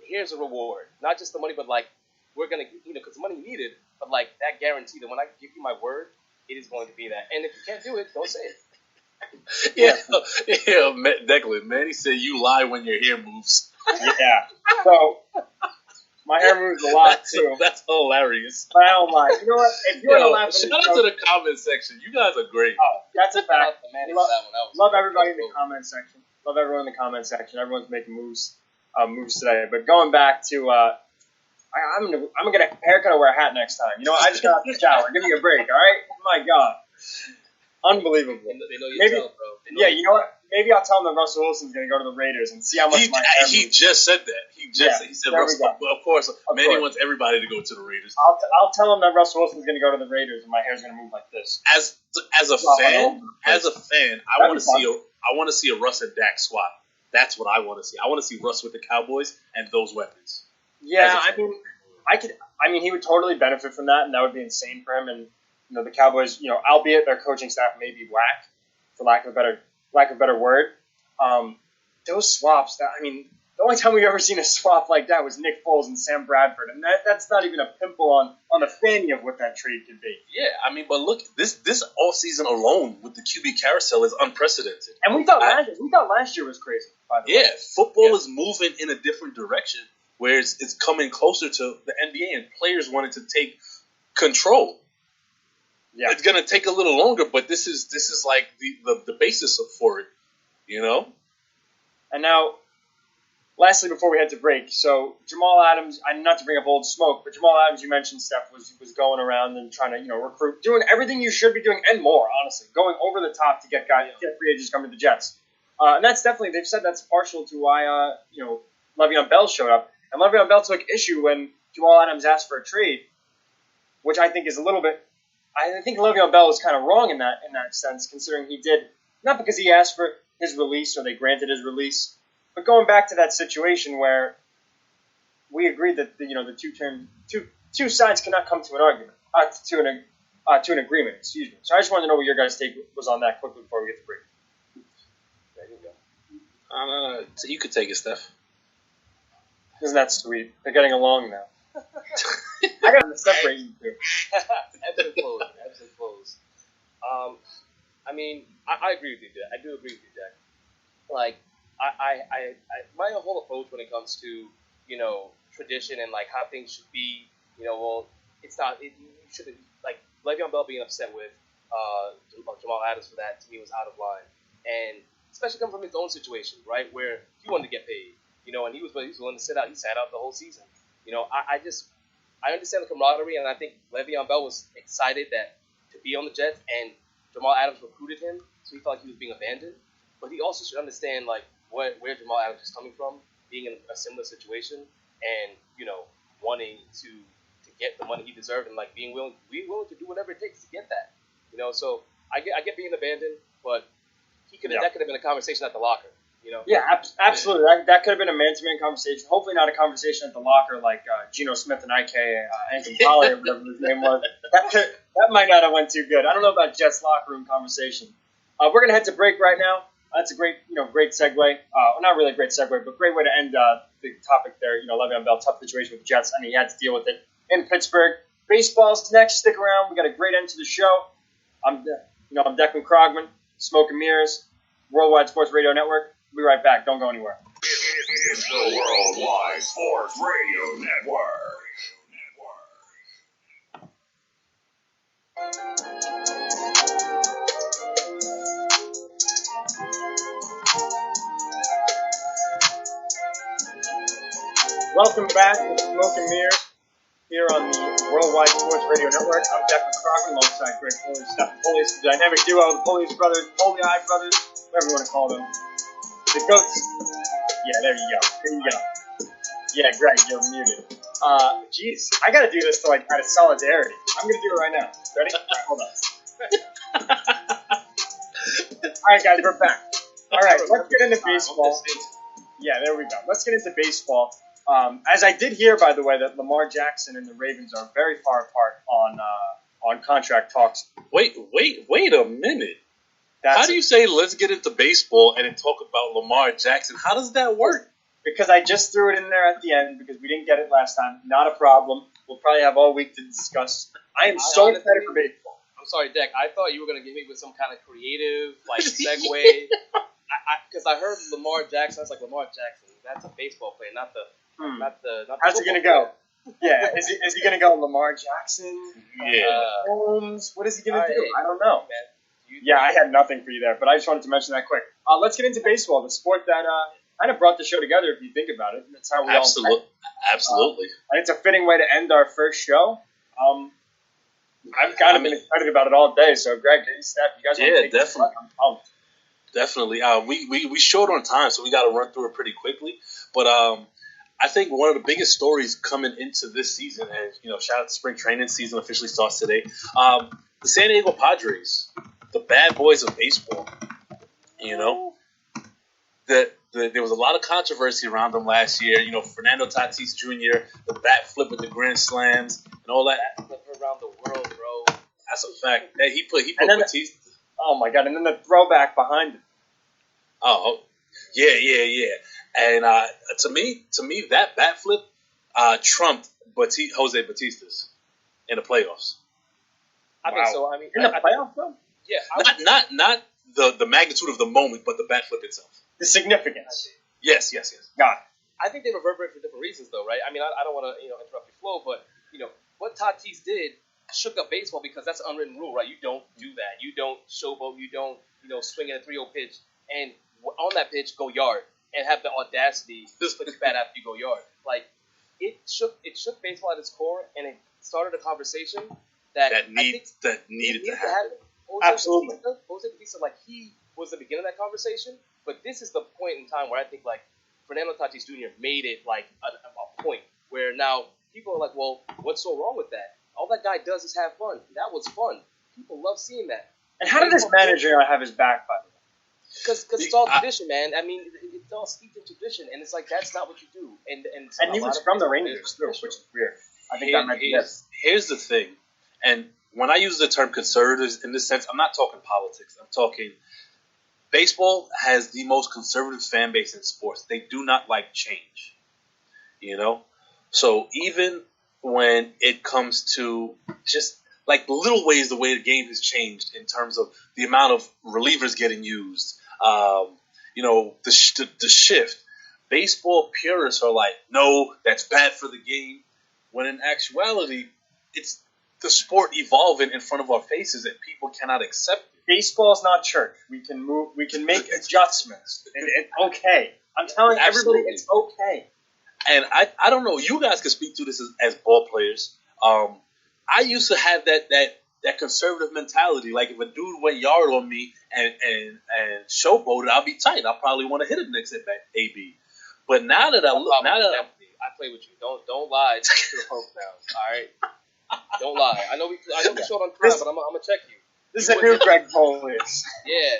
Here's a reward, not just the money, but like we're gonna, because the money needed, but like that guarantee that when I give you my word, it is going to be that. And if you can't do it, don't say it. Yeah, Declan, man, he said you lie when your hair moves. Yeah. So my hair moves a lot too. That's hilarious. But I don't lie. You know what? If you want to laugh, shout out to the comment section. You guys are great. Oh, that's a fact. Love everybody in the cool. comment section. Love everyone in the comment section. Everyone's making moves today. But going back to, I'm gonna get a haircut or wear a hat next time. You know what? I just got out the shower. Give me a break, all right? My God, unbelievable. They know you're Maybe, talent, bro. you know what? Maybe I'll tell him that Russell Wilson's gonna go to the Raiders and see how much he just said that. He said Russell. Of course, Manny wants everybody to go to the Raiders. I'll tell him that Russell Wilson's gonna go to the Raiders and my hair's gonna move like this. As a fan, I want to see a Russ and Dak swap. That's what I want to see. I want to see Russ with the Cowboys and those weapons. Yeah, I mean, he would totally benefit from that, and that would be insane for him. And the Cowboys, albeit their coaching staff may be whack, for lack of a better word, those swaps. The only time we've ever seen a swap like that was Nick Foles and Sam Bradford, and that's not even a pimple on the fanny of what that trade could be. Yeah, but look, this offseason alone with the QB carousel is unprecedented. And we thought last year was crazy. By the way. Football is moving in a different direction, where it's coming closer to the NBA, and players wanted to take control. Yeah, it's gonna take a little longer, but this is like the basis for it, And now, lastly, before we head to break, so Jamal Adams, not to bring up old smoke, but Jamal Adams, you mentioned, Steph, was going around and trying to recruit, doing everything you should be doing and more, honestly, going over the top to get free agents coming to the Jets. And that's definitely, they've said that's partial to why Le'Veon Bell showed up. And Le'Veon Bell took issue when Jamal Adams asked for a trade, which I think is a little bit. I think Le'Veon Bell was kind of wrong in that sense, considering he did not because he asked for his release or they granted his release, but going back to that situation where we agreed that the two sides cannot come to an argument to an agreement. Excuse me. So I just wanted to know what your guys' take was on that quickly before we get to break. There you go. So you could take it, Steph. Isn't that sweet? They're getting along now. I got to separate you two. Ebbs and flows. I agree with you, Jack. I do agree with you, Jack. Like, I my whole approach when it comes to, tradition and, like, how things should be, it's not, you shouldn't, like, Le'Veon Bell being upset with Jamal Adams for that, to me, was out of line. And especially coming from his own situation, right, where he wanted to get paid, and he was willing to sit out. He sat out the whole season. I understand the camaraderie, and I think Le'Veon Bell was excited to be on the Jets, and Jamal Adams recruited him, so he felt like he was being abandoned. But he also should understand where Jamal Adams is coming from, being in a similar situation, and wanting to get the money he deserved, and being willing to do whatever it takes to get that. So I get being abandoned, but that could have been a conversation at the locker. Yeah, absolutely. That could have been a man-to-man conversation. Hopefully not a conversation at the locker like Geno Smith and Anthony Polly or whatever his name was. That might not have went too good. I don't know about Jets locker room conversation. We're going to head to break right now. That's a great segue. Not really a great segue, but great way to end the topic there. Le'Veon Bell, tough situation with the Jets, and he had to deal with it in Pittsburgh. Baseball's next. Stick around. We got a great end to the show. I'm Declan Krogman, Smoke and Mirrors, Worldwide Sports Radio Network. We'll be right back. Don't go anywhere. It's the Worldwide Sports Radio Network. Welcome back to Smoke and Mirrors here on the Worldwide Sports Radio Network. I'm Declan Krogman alongside Greg Polius, Steffon Polius, the dynamic duo, the Polius brothers, Polii brothers, whatever you want to call them. The goats. Yeah, there you go. Yeah, Greg, you're muted. Jeez, I gotta do this to out of solidarity. I'm gonna do it right now. Ready? All right, hold on. Alright, guys, we're back. Alright, let's get into baseball. Yeah, there we go. Let's get into baseball. As I did hear, by the way, that Lamar Jackson and the Ravens are very far apart on on contract talks. Wait a minute. That's How do you say let's get into baseball and then talk about Lamar Jackson? How does that work? Because I just threw it in there at the end because we didn't get it last time. Not a problem. We'll probably have all week to discuss. I am so excited for baseball. I'm sorry, Deck. I thought you were gonna give me with some kind of creative segue. Because I heard Lamar Jackson. I was like, Lamar Jackson. That's a baseball player, not the. How's he gonna go? Yeah, is he gonna go Lamar Jackson? Yeah. Holmes? What is he gonna do? I don't know. Man, Yeah, I had nothing for you there, but I just wanted to mention that quick. Let's get into baseball, the sport that kind of brought the show together. If you think about it, that's how we Absolutely. And it's a fitting way to end our first show. I've kind of been excited about it all day. So, Greg, Steph, you guys want to take definitely. I'm pumped. Definitely. We short on time, so we got to run through it pretty quickly. But I think one of the biggest stories coming into this season, and shout out to spring training season officially starts today. The San Diego Padres, the bad boys of baseball. There was a lot of controversy around them last year. Fernando Tatis Jr., the bat flip with the grand slams, and all that. Around the world, bro. That's a fact. Hey, he put Batista. Oh my God! And then the throwback behind it. Oh, yeah. And to me, that bat flip trumped Jose Batista's in the playoffs. I think so. I mean, in the playoffs, though. Yeah. Not the magnitude of the moment, but the bat flip itself. The significance. Yes. Got it. I think they reverberate for different reasons, though, right? I mean, I don't want to interrupt your flow, but what Tatis did shook up baseball because that's an unwritten rule, right? You don't do that. You don't showboat. You don't swing at a 3-0 pitch and on that pitch go yard and have the audacity to flick the bat after you go yard. Like it shook baseball at its core, and it started a conversation that needed to happen. Absolutely. Jose Batista, he was the beginning of that conversation, but this is the point in time where I think Fernando Tatis Jr. made it a point where now people are like, well, what's so wrong with that? All that guy does is have fun. That was fun. People love seeing that. And how did this manager not have his back, by the way? Because it's all tradition, man. I mean, it's all steeped in tradition, and it's that's not what you do. And he was from the Rangers, too, which is weird. I think that might be it. Here's the thing, and when I use the term conservatives in this sense, I'm not talking politics. I'm talking baseball has the most conservative fan base in sports. They do not like change, So even when it comes to just the little ways, the way the game has changed in terms of the amount of relievers getting used, the shift, baseball purists are like, no, that's bad for the game. When in actuality, it's the sport evolving in front of our faces and people cannot accept it. Baseball's not church. We can move. We can make adjustments. It's okay. I'm telling everybody it's okay. And I don't know. You guys can speak to this as ball players. I used to have that conservative mentality. Like if a dude went yard on me and showboated, I'll be tight. I'll probably want to hit him next at AB. But now that I play with you. Don't lie to the folks now. All right. Don't lie. I know we short on time, but I'm gonna check you. This is a new Greg Polius. Yeah.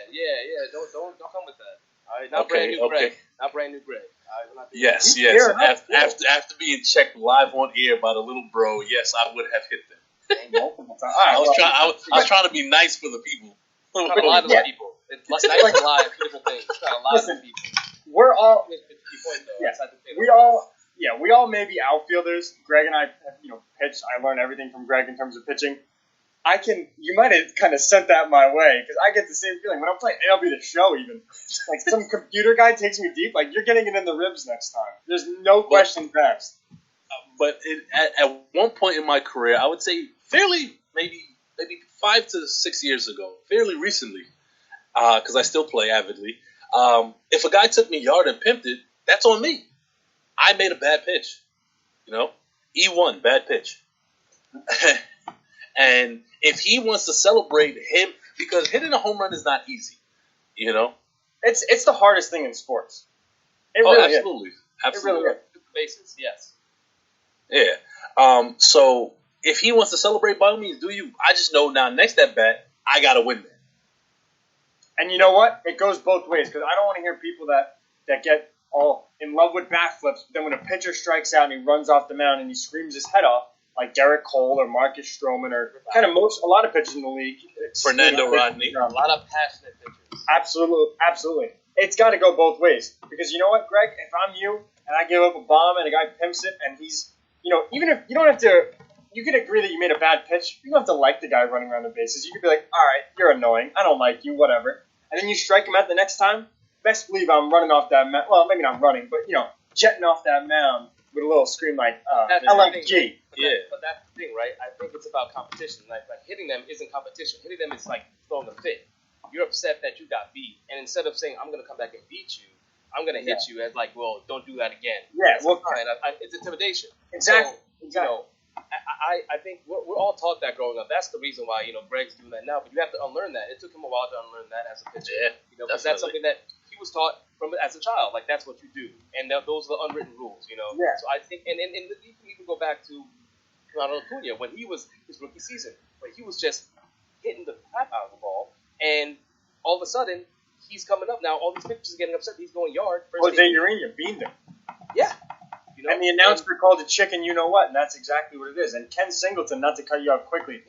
Don't come with that. All right. Not brand new Greg. Not brand new Greg. All right. We're not doing yes. After being checked live on air by the little bro, yes, I would have hit them. I was trying to be nice for the people. Trying to lie to the people. It's nice to lie to different things. Trying to lie to the people. We're all. Yeah. We all may be outfielders. Greg and I have, pitched. I learned everything from Greg in terms of pitching. You might have kind of sent that my way because I get the same feeling when I'm playing MLB The Show. Even some computer guy takes me deep. You're getting it in the ribs next time. There's no questions asked. But at one point in my career, I would say fairly maybe 5 to 6 years ago, fairly recently, because I still play avidly. If a guy took me yard and pimped it, that's on me. I made a bad pitch, E1, bad pitch. And if he wants to celebrate him, because hitting a home run is not easy, It's the hardest thing in sports. It really absolutely. Is. Absolutely. It really is. Bases, yes. Yeah. So if he wants to celebrate, by all means, do you. I just know now, next at bat, I got to win that. And you know what? It goes both ways because I don't want to hear people that get all in love with bat flips. But then when a pitcher strikes out and he runs off the mound and he screams his head off, like Garrett Cole or Marcus Stroman or kind of a lot of pitchers in the league. Fernando Rodney. A lot of passionate pitchers. Absolutely. It's got to go both ways because you know what, Greg? If I'm you and I give up a bomb and a guy pimps it and he's, even if you don't have to, you can agree that you made a bad pitch. You don't have to like the guy running around the bases. You could be like, all right, you're annoying. I don't like you, whatever. And then you strike him out the next time. Best believe I'm running off that mound. Well, maybe not running, but, jetting off that mound with a little scream like LFG. But that's the thing, right? I think it's about competition. Like hitting them isn't competition. Hitting them is like throwing a fit. You're upset that you got beat. And instead of saying, I'm going to come back and beat you, I'm going to hit you as like, well, don't do that again. Yeah, well, fine. It's intimidation. Exactly. So, I think we're all taught that growing up. That's the reason why, Greg's doing that now. But you have to unlearn that. It took him a while to unlearn that as a pitcher. Yeah, because that's something that he was taught from as a child. Like, that's what you do. And those are the unwritten rules, Yeah. So I think, and you can even go back to Ronald Acuna when he was his rookie season, where he was just hitting the crap out of the ball. And all of a sudden, he's coming up now. All these pitchers are getting upset. He's going yard. Jose Urena beamed him. Yeah. And the announcer called it chicken, you-know-what, and that's exactly what it is. And Ken Singleton, not to cut you off quickly,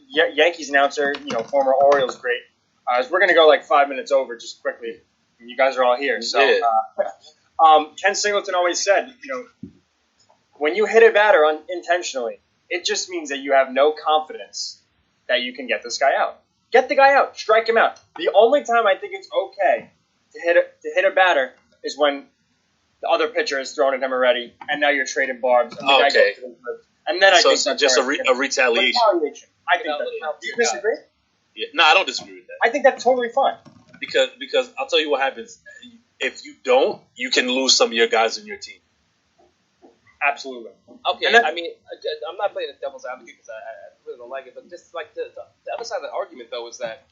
Yankees announcer, former Orioles great. We're going to go like 5 minutes over just quickly. You guys are all here. So, Ken Singleton always said, when you hit a batter unintentionally, it just means that you have no confidence that you can get this guy out. Get the guy out. Strike him out. The only time I think it's okay to hit a batter is when the other pitcher has thrown at him already, and now you're trading barbs. And the guy goes to the ribs. And then I think it's just a retaliation. I think that's do you disagree? Yeah. No, I don't disagree with that. I think that's totally fine. Because I'll tell you what happens. If you don't, you can lose some of your guys in your team. Absolutely. Okay, I'm not playing the devil's advocate because I really don't like it, but just like the other side of the argument, though, is that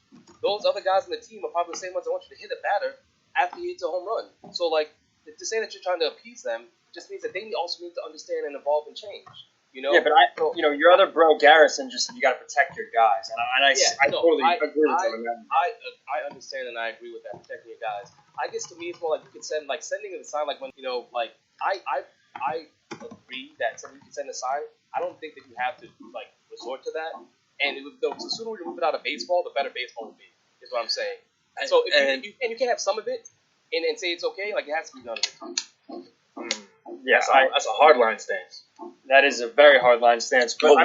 those other guys on the team are probably the same ones that want you to hit a batter after he hits a home run. So, like, to say that you're trying to appease them just means that they also need to understand and evolve and change. Yeah, but your other bro Garrison just said you got to protect your guys, and I totally agree with him. I understand and I agree with that, protecting your guys. I guess to me it's more like you could sending a sign like when I agree that you can send a sign. I don't think that you have to resort to that. And the sooner we remove it out of baseball, the better baseball will be. Is what I'm saying. So if you can't have some of it and say it's okay, like it has to be none of it. Yes, that's a hard line stance. That is a very hard line stance. But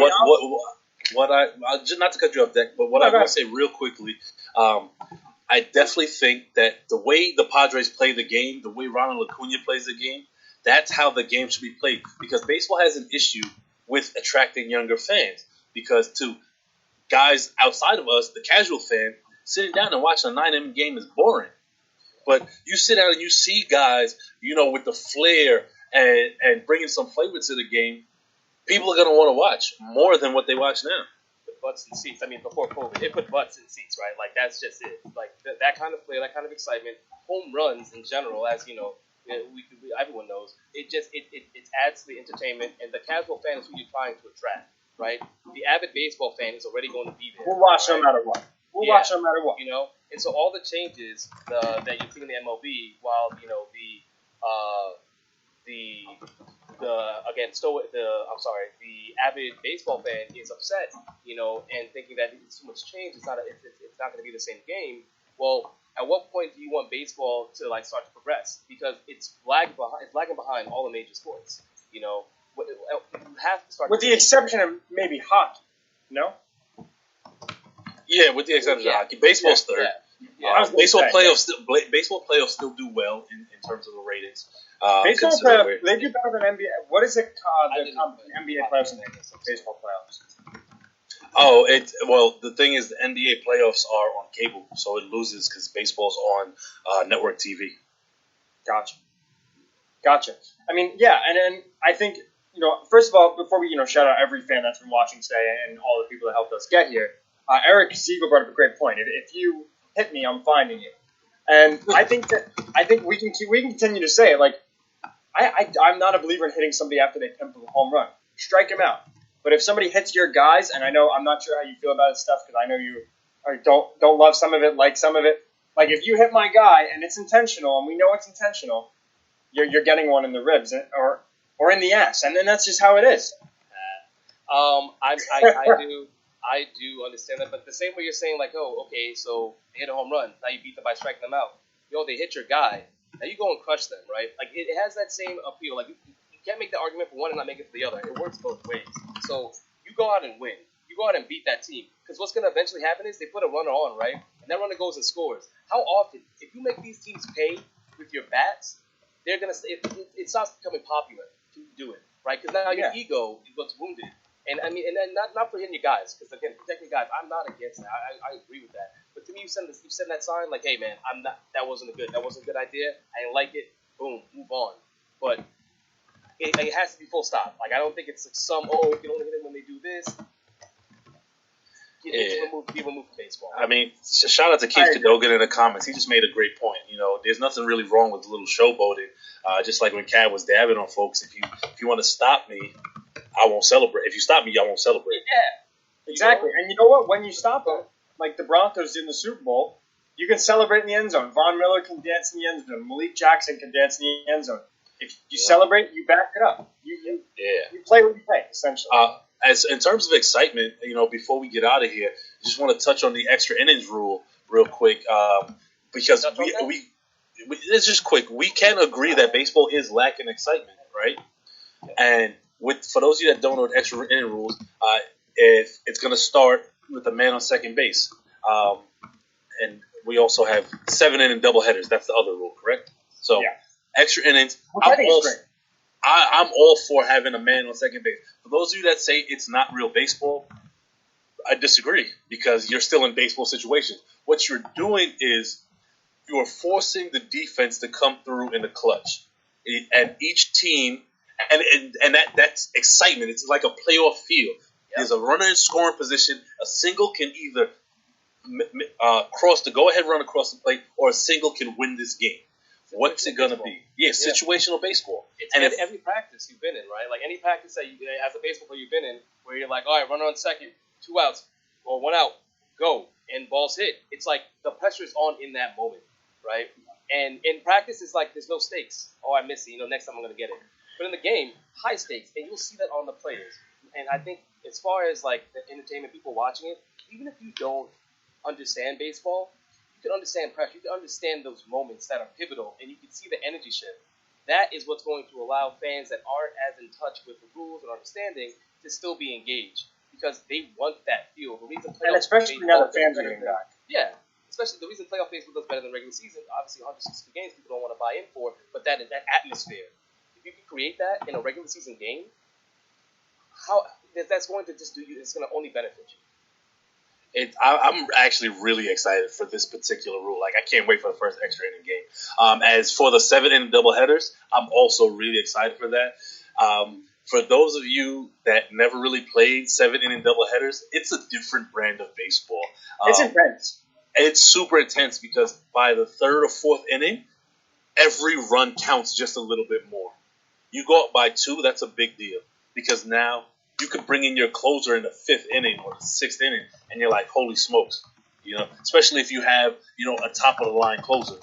what I just not to cut you off, Deck, but what I want to say real quickly, I definitely think that the way the Padres play the game, the way Ronald Acuna plays the game, that's how the game should be played. Because baseball has an issue with attracting younger fans. Because to guys outside of us, the casual fan, sitting down and watching a 9-inning game is boring. But you sit down and you see guys, with the flair and bringing some flavor to the game, people are going to want to watch more than what they watch now. With butts in seats. I mean, before COVID, it put butts in seats, right? Like, that's just it. Like, that kind of flair, that kind of excitement, home runs in general, as everyone knows, it adds to the entertainment, and the casual fan is who you're trying to attract, right? The avid baseball fan is already going to be there. We'll watch no matter what. Watch no matter what. And so all the changes that you see in the MLB, while the avid baseball fan is upset, and thinking that it's too much change, it's not going to be the same game. Well, at what point do you want baseball to start to progress? Because it's lagging behind all the major sports. You have to start. With the exception of maybe hockey, no. Yeah, with the exception of hockey, baseball's third. Yeah. Baseball playoffs still do well in terms of the ratings. Baseball playoffs, they do better than NBA. What is it called? The NBA playoffs and baseball playoffs. The thing is, the NBA playoffs are on cable, so it loses because baseball's on network TV. Gotcha. I mean, yeah, and then I think, first of all, before we, shout out every fan that's been watching today and all the people that helped us get here, Eric Siegel brought up a great point. If you hit me, I'm finding you. And I think we can continue to say it. Like, I'm not a believer in hitting somebody after they pimp a home run. Strike him out. But if somebody hits your guys, and I'm not sure how you feel about this stuff because I know you don't love some of it, like some of it. Like if you hit my guy and it's intentional, and we know it's intentional, you're getting one in the ribs or in the ass, and then that's just how it is. I do understand that, but the same way you're saying like, oh, okay, so they hit a home run, now you beat them by striking them out. Yo, they hit your guy, now you go and crush them, right? Like it has that same appeal. Like you can't make the argument for one and not make it for the other. It works both ways. So you go out and win. You go out and beat that team, because what's going to eventually happen is they put a runner on, right? And that runner goes and scores. How often, if you make these teams pay with your bats, they're gonna it starts becoming popular to do it, right? Because now your ego is what's wounded. And I mean, and then not for hitting your guys, because again, protecting guys, I'm not against that. I agree with that. But to me, you send that sign like, hey man, that wasn't a good idea. I didn't like it. Boom, move on. But it has to be full stop. Like I don't think it's like you can only hit them when they do this. Be removed from baseball. I mean, shout out to Keith Cadogan in the comments. He just made a great point. You know, there's nothing really wrong with a little showboating. Just like when Cad was dabbing on folks, if you want to stop me, I won't celebrate. If you stop me, I won't celebrate. Yeah, exactly. And you know what? When you stop them, like the Broncos did in the Super Bowl, you can celebrate in the end zone. Von Miller can dance in the end zone. Malik Jackson can dance in the end zone. If you celebrate, you back it up. You play what you play, essentially. As in terms of excitement, you know, before we get out of here, I just want to touch on the extra innings rule real quick, because we it's just quick. We can agree that baseball is lacking excitement, right? And for those of you that don't know the extra inning rules, if it's going to start with a man on second base, and we also have 7-inning doubleheaders. That's the other rule, correct? So extra innings. I'm all for having a man on second base. For those of you that say it's not real baseball, I disagree, because you're still in baseball situations. What you're doing is you are forcing the defense to come through in the clutch. And each team, and that's excitement. It's like a playoff field. There's a runner in scoring position. A single can either cross the go-ahead run across the plate, or a single can win this game. What's it going to be? Situational baseball. It's every practice you've been in, right? Like any practice that you, as a baseball player, you've been in, where you're like, all right, runner on second, 2 outs, or 1 out, go, and balls hit. It's like the pressure is on in that moment, right? And in practice, it's like there's no stakes. Oh, I missed it. Next time I'm going to get it. But in the game, high stakes, and you'll see that on the players. And I think as far as like the entertainment, people watching it, even if you don't understand baseball, you can understand pressure. You can understand those moments that are pivotal, and you can see the energy shift. That is what's going to allow fans that aren't as in touch with the rules and understanding to still be engaged, because they want that feel. The reason and especially now the fans are getting back. Yeah, especially the reason playoff baseball does better than regular season. Obviously, 162 games people don't want to buy in for, but that atmosphere. If you can create that in a regular season game, that's going to just do you. It's going to only benefit you. I'm actually really excited for this particular rule. Like, I can't wait for the first extra inning game. As for the 7-inning doubleheaders, I'm also really excited for that. For those of you that never really played 7-inning doubleheaders, it's a different brand of baseball. It's intense. It's super intense, because by the 3rd or 4th inning, every run counts just a little bit more. You go up by 2, that's a big deal, because now you could bring in your closer in the 5th inning or the 6th inning, and you're like, holy smokes. Especially if you have, a top-of-the-line closer.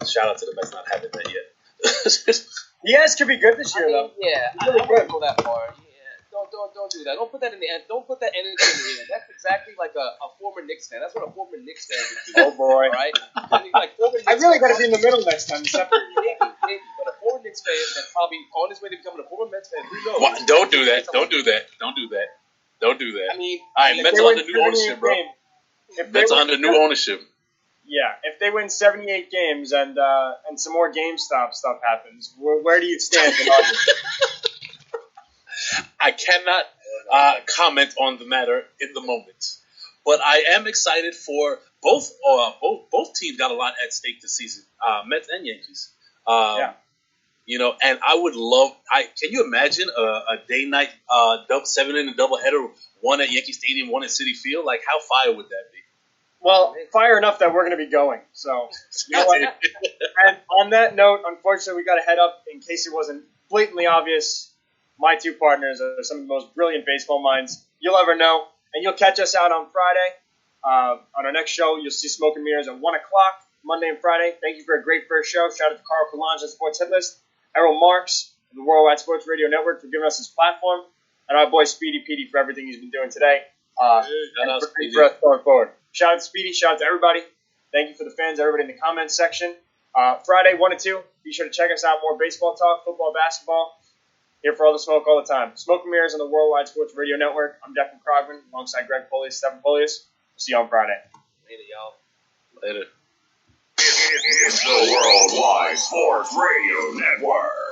Shout out to the Mets not having that yet. The A's could be good this year, though. Yeah, I don't go that far. Yeah, don't do that. Don't put that in the end. Don't put that energy in the end. That's exactly like a former Knicks fan. That's what a former Knicks fan would do. Oh, boy. Right? I really got to be in the middle next time. Maybe. But a former Knicks fan that's probably on his way to becoming a former Mets fan, who knows? Well, don't do that. Don't do that. I mean, all right, Mets under new ownership, bro. Mets under new ownership. Yeah, if they win 78 games and some more GameStop stuff happens, where do you stand in August? I cannot comment on the matter in the moment, but I am excited for both teams. Got a lot at stake this season, Mets and Yankees. And I would love. Can you imagine a day-night 7-inning doubleheader, one at Yankee Stadium, one at Citi Field? Like, how fire would that be? Well, fire enough that we're going to be going. So, And on that note, unfortunately, we got to head up. In case it wasn't blatantly obvious, my two partners are some of the most brilliant baseball minds you'll ever know. And you'll catch us out on Friday. On our next show, you'll see Smoke and Mirrors at 1 o'clock, Monday and Friday. Thank you for a great first show. Shout out to Carl Kalange at Sports Hit List, Errol Marks of the Worldwide Sports Radio Network for giving us this platform. and our boy Speedy Petey for everything he's been doing today. Shout out Speedy. For us going forward. Shout out to Speedy. Shout out to everybody. Thank you for the fans, everybody in the comments section. Friday, 1 to 2. Be sure to check us out. More baseball talk, football, basketball. Here for all the smoke all the time. Smoke and Mirrors on the Worldwide Sports Radio Network. I'm Declan Krogman alongside Greg Polius, Steffon Polius. See you on Friday. Later, y'all. Later. It's the Worldwide Sports Radio Network.